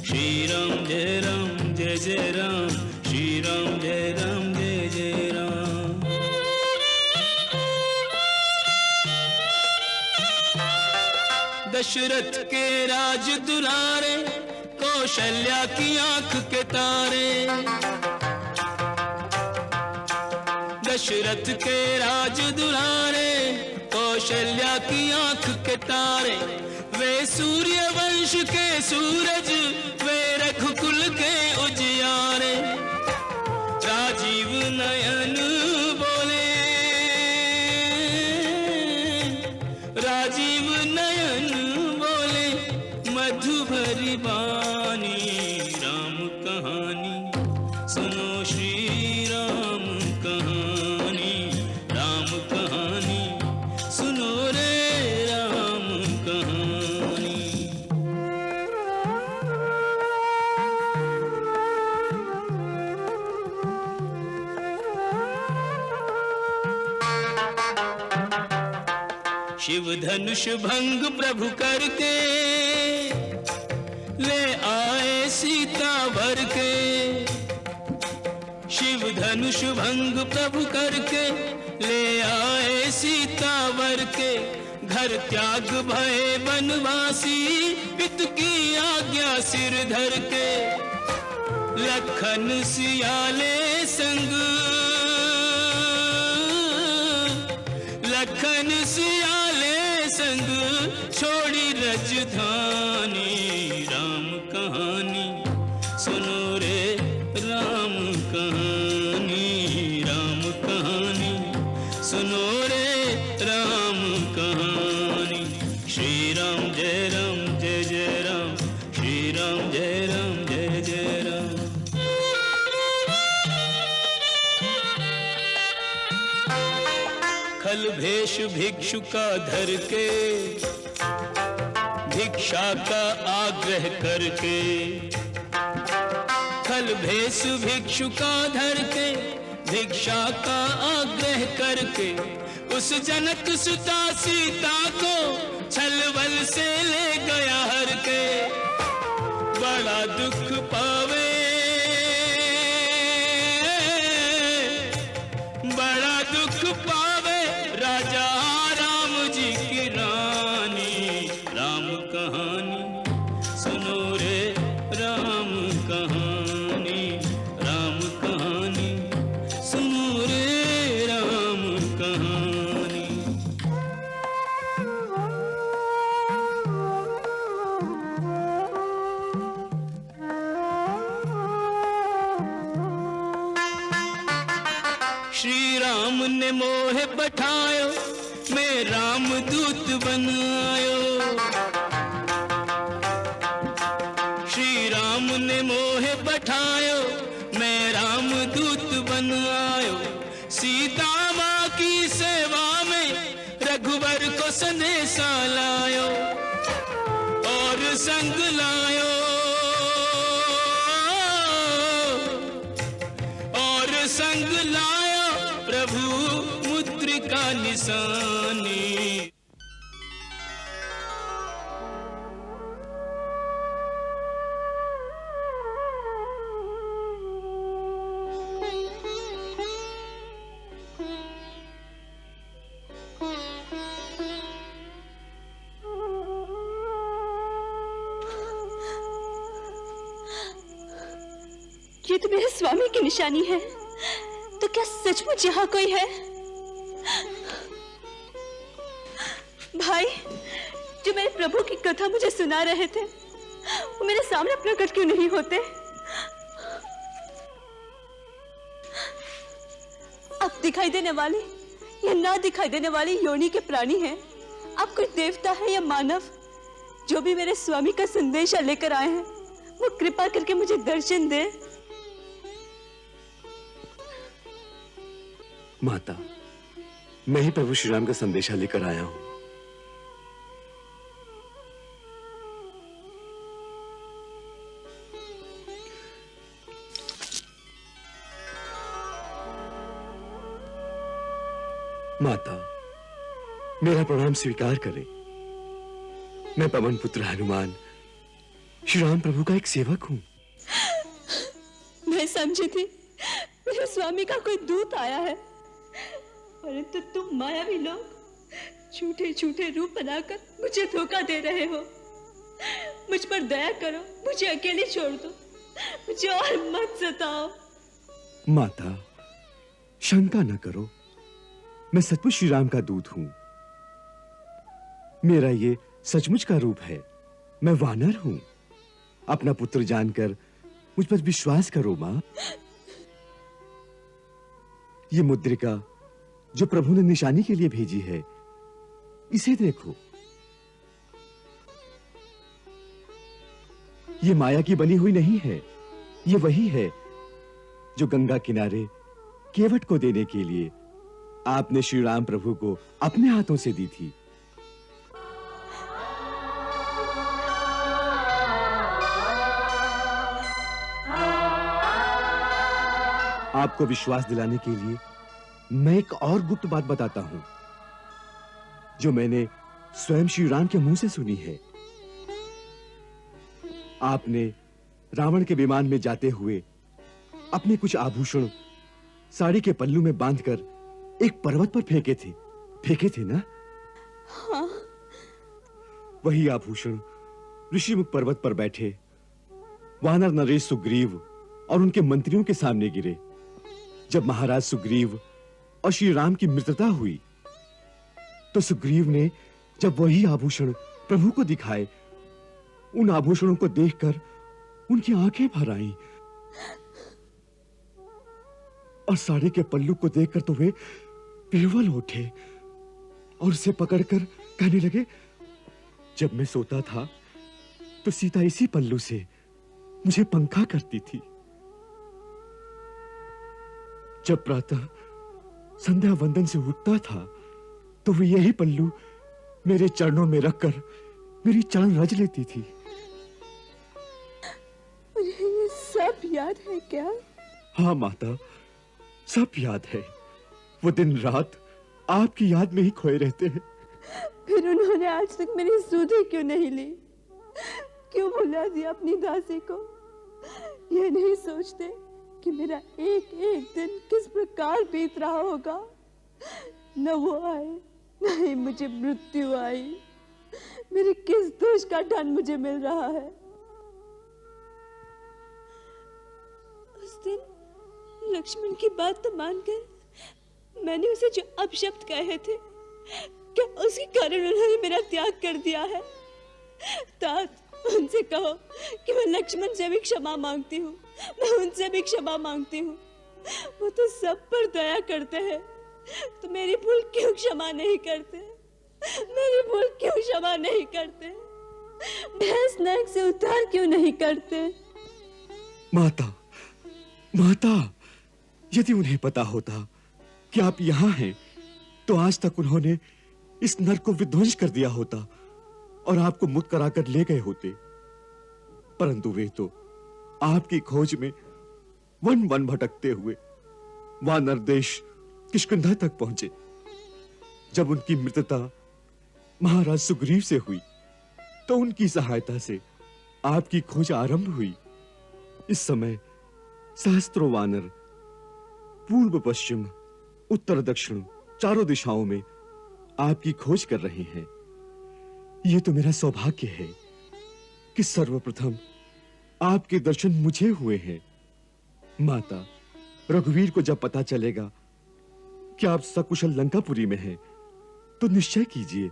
श्री राम जय राम जय जय राम, श्री राम जय राम जय जय राम। दशरथ के राज दुलारे, कौशल्या की आंख के तारे। दशरथ के राज दुलारे, कौशल्या की आंख के तारे। वे सूर्य वंश के सूरज, वे रघुकुल के उजियारे। राजीव नयन बोले, राजीव नयन बोले मधु भरी वाणी। राम कहानी सुनो श्री राम कहानी, राम कहानी सुनो रे, राम कहानी। शिव धनुष भंग प्रभु करके, ले आए सीता भर के। शिव धनुष भंग प्रभु करके, ले आए सीता वर के। घर त्याग भय वनवासी, पित की आज्ञा सिर धर के। लखन सियाले संग, लखन सियाले संग छोड़ी रजधानी। राम कहानी सुनो रे, राम कहानी, राम कहानी सुनो रे, राम कहानी। श्री राम जय राम जय जय राम, श्री राम जय राम जय जय राम। खल भेष भिक्षु का धर के, भिक्षा का आग्रह करके। खल भेष भिक्षु का धर के, भिक्षा का आग्रह करके। उस जनक सुता सीता को छलवल से ले गया हर के। बड़ा दुख पावे, बड़ा दुख पावे राजा राम जी की रानी। राम कहानी सुनो रे, राम कहानी, राम कहानी सुनो रे, राम कहानी। श्री राम ने मोह पठायो, मैं राम दूत बन आयो। श्री राम ने मोह पठायो, मैं राम दूत बन आयो। सीता माँ की सेवा में रघुवर को संदेशा लायो, और संग लायो, और संग लायो प्रभु मुद्रिका निशानी। ये तो मेरे स्वामी की निशानी है, तो क्या सचमुच यहाँ कोई है? भाई, जो मेरे प्रभु की कथा मुझे सुना रहे थे, वो मेरे सामने प्रकट क्यों नहीं होते? अब दिखाई देने वाले या ना दिखाई देने वाली योनि के प्राणी हैं। अब कोई देवता है या मानव, जो भी मेरे स्वामी का संदेशा लेकर आए हैं, वो कृपा करके मुझे दर्शन दे। माता, मैं ही प्रभु श्री राम का संदेशा लेकर आया हूं। माता, मेरा प्रणाम स्वीकार करें। मैं पवन पुत्र हनुमान श्री राम प्रभु का एक सेवक हूं। मैं समझी थी मेरे स्वामी का कोई दूत आया है, परंतु तुम मायावी लोग झूठे झूठे रूप बनाकर मुझे धोखा दे रहे हो। मुझ पर दया करो, मुझे अकेली छोड़ दो, मुझे और मत सताओ। माता, शंका न करो, मैं सचमुच श्री राम का दूत हूं। मेरा ये सचमुच का रूप है। मैं वानर हूं। अपना पुत्र जानकर मुझ पर विश्वास करो मां। ये मुद्रिका जो प्रभु ने निशानी के लिए भेजी है, इसे देखो। ये माया की बनी हुई नहीं है, ये वही है जो गंगा किनारे केवट को देने के लिए आपने श्री राम प्रभु को अपने हाथों से दी थी। आपको विश्वास दिलाने के लिए मैं एक और गुप्त बात बताता हूं, जो मैंने स्वयं श्री राम के मुंह से सुनी है। आपने रावण के विमान में जाते हुए अपने कुछ आभूषण साड़ी के पल्लू में बांधकर एक पर्वत पर फेंके थे ना? हाँ। वही आभूषण ऋषिमुख पर्वत पर बैठे वानर नरेश सुग्रीव और उनके मंत्रियों के सामने गिरे। जब महाराज सुग्रीव और श्री राम की मित्रता हुई, तो सुग्रीव ने जब वही आभूषण प्रभु को दिखाए, उन आभूषणों को देखकर उनकी आंखें भर आईं। और साड़ी के पल्लू को देखकर तो वे विह्वल उठे और उसे पकड़कर कहने लगे, जब मैं सोता था तो सीता इसी पल्लू से मुझे पंखा करती थी। जब प्रातः संध्या वंदन से उठता था तो वे यही पल्लू मेरे चरणों में रखकर मेरी चरण रज लेती थी। मुझे ये सब याद है क्या? हाँ माता, सब याद है। वो दिन रात आपकी याद में ही खोए रहते हैं। फिर उन्होंने आज तक मेरी सुधि क्यों नहीं ली? क्यों भुला दिया अपनी दासी को? ये नहीं सोचते कि मेरा एक एक दिन किस प्रकार बीत रहा होगा। न वो आए, न ही मुझे मृत्यु आई। मेरे किस दोष का दंड मुझे मिल रहा है? उस दिन लक्ष्मण की बात तो मान गए। मैंने उसे जो अपशब्द कहे थे, क्या उसके कारण उन्होंने मेरा त्याग कर दिया है? तात, उनसे कहो कि मैं लक्ष्मण से भी क्षमा मांगती हूँ। मैं उनसे भी क्षमा मांगती हूँ। वो तो सब पर दया करते हैं, तो मेरी भूल क्यों क्षमा नहीं करते? मेरी भूल क्यों क्षमा नहीं करते? भैंस नरक से उद्धार क्यों नहीं करते? माता, माता, यदि उन्हें पता होता कि आप यहाँ हैं, तो आज तक उन्होंने इस नरक को विध्वंस कर दिया होता और आपको मुक्त कराकर ले गए होते। परंतु वे तो आपकी खोज में वन वन भटकते हुए वानर देश किष्किंधा तक पहुंचे। जब उनकी मृतता महाराज सुग्रीव से हुई, तो उनकी सहायता से आपकी खोज आरंभ हुई। इस समय सहस्त्रों वानर पूर्व पश्चिम उत्तर दक्षिण चारों दिशाओं में आपकी खोज कर रहे हैं। यह तो मेरा सौभाग्य है कि सर्वप्रथम आपके दर्शन मुझे हुए हैं। माता, रघुवीर को जब पता चलेगा कि आप सकुशल लंकापुरी में हैं, तो निश्चय कीजिए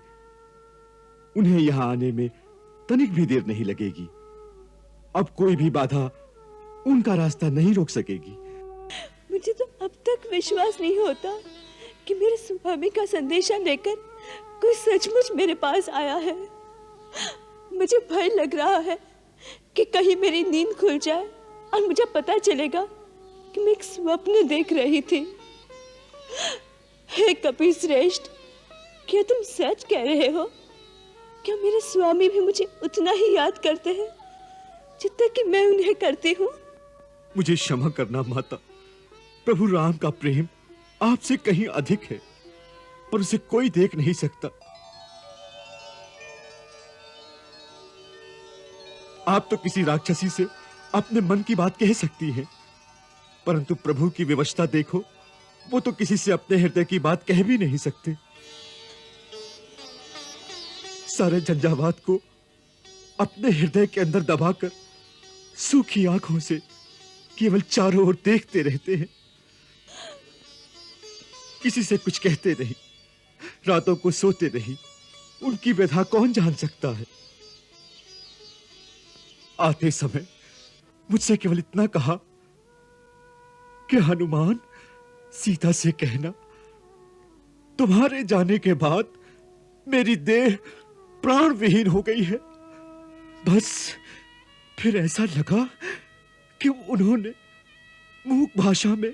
उन्हें यहां आने में तनिक भी देर नहीं लगेगी। अब कोई भी बाधा उनका रास्ता नहीं रोक सकेगी। मुझे तो अब तक विश्वास नहीं होता कि मेरे स्वामी का संदेशा लेकर कोई सचमुच मेरे पास आया है। मुझे भय लग रहा है कि कहीं मेरी नींद खुल जाए और मुझे पता चलेगा कि मैं एक स्वप्न देख रही थी। हे कपिश्रेष्ठ, क्या तुम सच कह रहे हो? क्या मेरे स्वामी भी मुझे उतना ही याद करते हैं जितना कि मैं उन्हें करती हूँ? मुझे क्षमा करना माता, प्रभु राम का प्रेम आपसे कहीं अधिक है, पर उसे कोई देख नहीं सकता। आप तो किसी राक्षसी से अपने मन की बात कह सकती हैं, परंतु प्रभु की विवशता देखो, वो तो किसी से अपने हृदय की बात कह भी नहीं सकते। सारे झंझावात को अपने हृदय के अंदर दबाकर सूखी आंखों से केवल चारों ओर देखते रहते हैं। किसी से कुछ कहते नहीं, रातों को सोते नहीं। उनकी व्यथा कौन जान सकता है? आते समय मुझसे केवल इतना कहा कि हनुमान, सीता से कहना तुम्हारे जाने के बाद मेरी देह प्राण विहीन हो गई है। बस फिर ऐसा लगा कि उन्होंने मूक भाषा में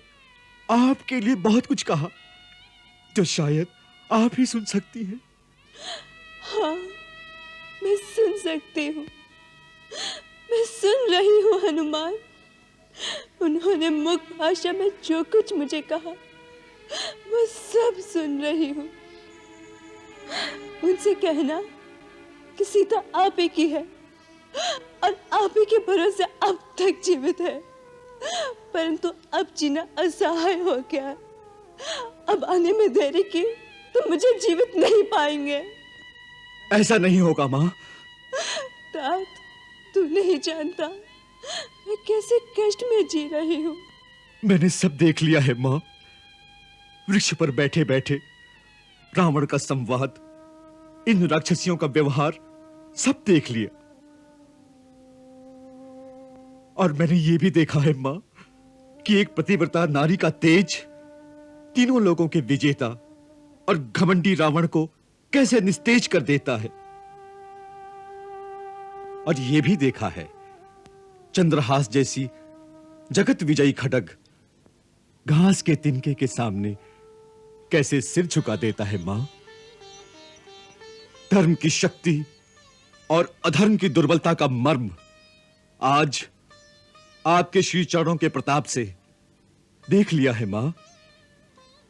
आपके लिए बहुत कुछ कहा, जो शायद आप ही सुन सकती हैं। हाँ, मैं सुन सकती हूँ। मैं सुन रही हूँ हनुमान। उन्होंने मुख भाषा में जो कुछ मुझे कहा, वो सब सुन रही हूँ। उनसे कहना कि सीता आप ही की है और आप ही के भरोसे अब तक जीवित है, परंतु अब जीना असहाय हो गया। अब आने में देरी की तो मुझे जीवित नहीं पाएंगे। ऐसा नहीं होगा मां। तात, तू नहीं जानता मैं कैसे कष्ट में जी रही हूँ। मैंने सब देख लिया है मां। वृक्ष पर बैठे बैठे रावण का संवाद, इन राक्षसियों का व्यवहार सब देख लिया। और मैंने ये भी देखा है मां कि एक पतिव्रता नारी का तेज तीनों लोगों के विजेता और घमंडी रावण को कैसे निस्तेज कर देता है। और यह भी देखा है चंद्रहास जैसी जगत विजयी खड्ग घास के तिनके के सामने कैसे सिर झुका देता है मां। धर्म की शक्ति और अधर्म की दुर्बलता का मर्म आज आपके श्री चरणों के प्रताप से देख लिया है मां।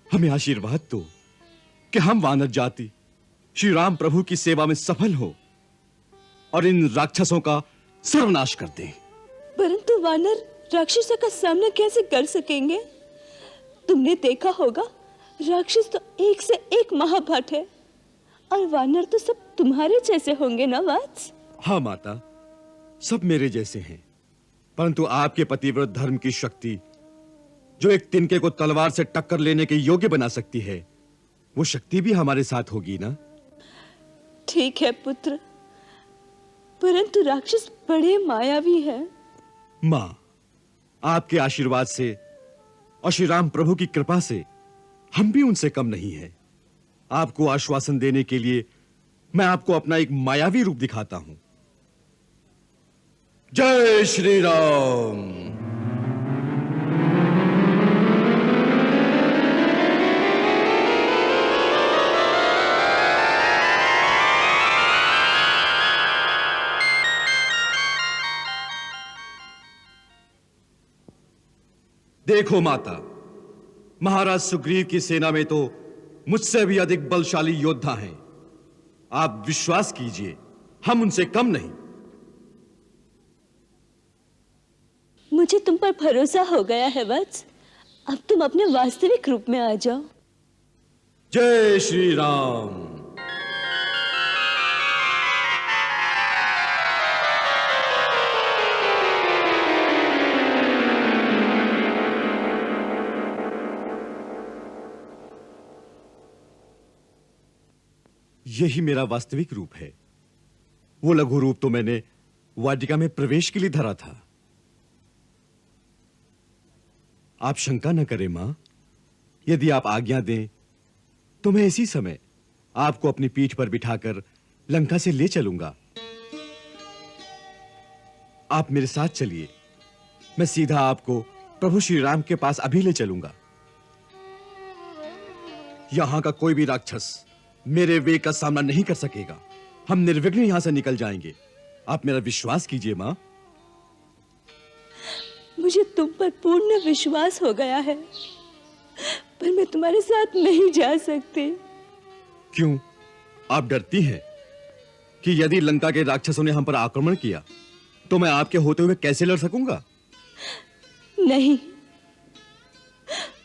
हमें आशीर्वाद दो कि हम वानर जाति श्री राम प्रभु की सेवा में सफल हो और इन राक्षसों का सर्वनाश कर दें। परंतु वानर राक्षसों का सामना कैसे कर सकेंगे? तुमने देखा होगा, राक्षस तो एक से एक महाभट है और वानर तो सब तुम्हारे जैसे होंगे ना वत्स? हाँ माता, सब मेरे जैसे हैं, परंतु आपके पतिव्रत धर्म की शक्ति जो एक तिनके को तलवार से टक्कर लेने के योग्य बना सकती है, वो शक्ति भी हमारे साथ होगी ना? ठीक है पुत्र, परंतु राक्षस बड़े मायावी हैं। मां, आपके आशीर्वाद से और श्री राम प्रभु की कृपा से हम भी उनसे कम नहीं हैं। आपको आश्वासन देने के लिए मैं आपको अपना एक मायावी रूप दिखाता हूं। जय श्री राम। देखो माता, महाराज सुग्रीव की सेना में तो मुझसे भी अधिक बलशाली योद्धा हैं। आप विश्वास कीजिए, हम उनसे कम नहीं। मुझे तुम पर भरोसा हो गया है वत्स। अब तुम अपने वास्तविक रूप में आ जाओ। जय श्री राम। यही मेरा वास्तविक रूप है। वो लघु रूप तो मैंने वाटिका में प्रवेश के लिए धरा था। आप शंका न करें मां, यदि आप आज्ञा दें तो मैं इसी समय आपको अपनी पीठ पर बिठाकर लंका से ले चलूंगा। आप मेरे साथ चलिए, मैं सीधा आपको प्रभु श्री राम के पास अभी ले चलूंगा। यहां का कोई भी राक्षस मेरे वेग का सामना नहीं कर सकेगा। हम निर्विघ्न यहां से निकल जाएंगे। आप मेरा विश्वास कीजिए मां। मुझे तुम पर पूर्ण विश्वास हो गया है, पर मैं तुम्हारे साथ नहीं जा सकती। क्यों? आप डरती हैं कि यदि लंका के राक्षसों ने हम पर आक्रमण किया तो मैं आपके होते हुए कैसे लड़ सकूंगा? नहीं,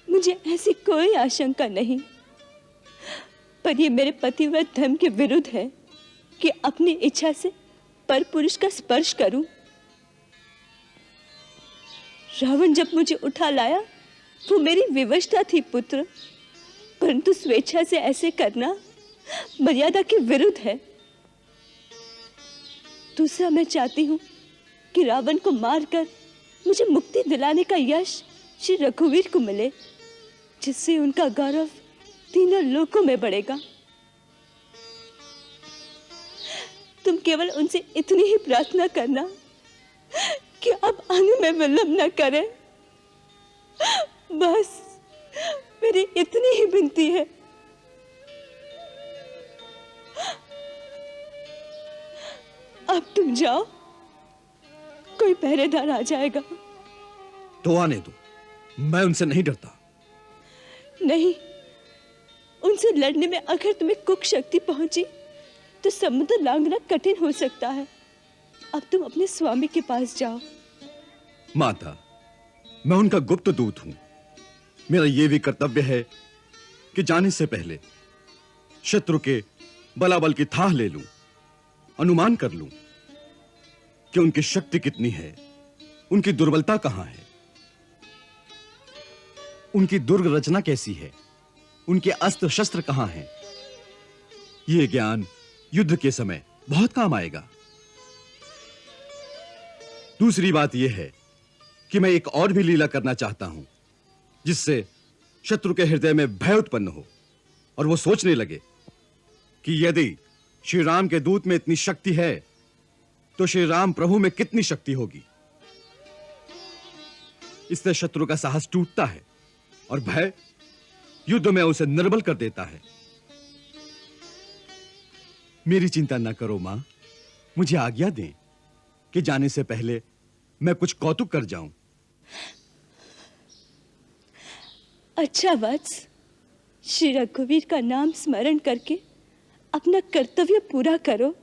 मुझे ऐसी कोई आशंका नहीं, पर ये मेरे पतिव्रत धर्म के विरुद्ध है कि अपनी इच्छा से परपुरुष का स्पर्श करूं। रावण जब मुझे उठा लाया वो मेरी विवशता थी पुत्र, परंतु स्वेच्छा से ऐसे करना मर्यादा के विरुद्ध है। दूसरा, मैं चाहती हूं कि रावण को मारकर मुझे मुक्ति दिलाने का यश श्री रघुवीर को मिले, जिससे उनका गौरव तीनों लोकों में बढ़ेगा। तुम केवल उनसे इतनी ही प्रार्थना करना कि अब आने में विलंब न करें। बस मेरी इतनी ही विनती है। अब तुम जाओ, कोई पहरेदार आ जाएगा। तो आने दो, मैं उनसे नहीं डरता। नहीं, उनसे लड़ने में अगर तुम्हें कुक शक्ति पहुंची तो समुद्र लांघना कठिन हो सकता है। अब तुम अपने स्वामी के पास जाओ। माता, मैं उनका गुप्त दूत हूं। मेरा यह भी कर्तव्य है कि जाने से पहले शत्रु के बलाबल की थाह ले लूं, अनुमान कर लूं कि उनकी शक्ति कितनी है, उनकी दुर्बलता कहां है, उनकी दुर्ग रचना कैसी है, उनके अस्त्र शस्त्र कहां हैं। यह ज्ञान युद्ध के समय बहुत काम आएगा। दूसरी बात यह है कि मैं एक और भी लीला करना चाहता हूं, जिससे शत्रु के हृदय में भय उत्पन्न हो और वो सोचने लगे कि यदि श्री राम के दूत में इतनी शक्ति है तो श्री राम प्रभु में कितनी शक्ति होगी। इससे शत्रु का साहस टूटता है और भय युद्ध में उसे निर्बल कर देता है। मेरी चिंता न करो मां, मुझे आज्ञा दें कि जाने से पहले मैं कुछ कौतुक कर जाऊं। अच्छा वत्स, श्री रघुवीर का नाम स्मरण करके अपना कर्तव्य पूरा करो।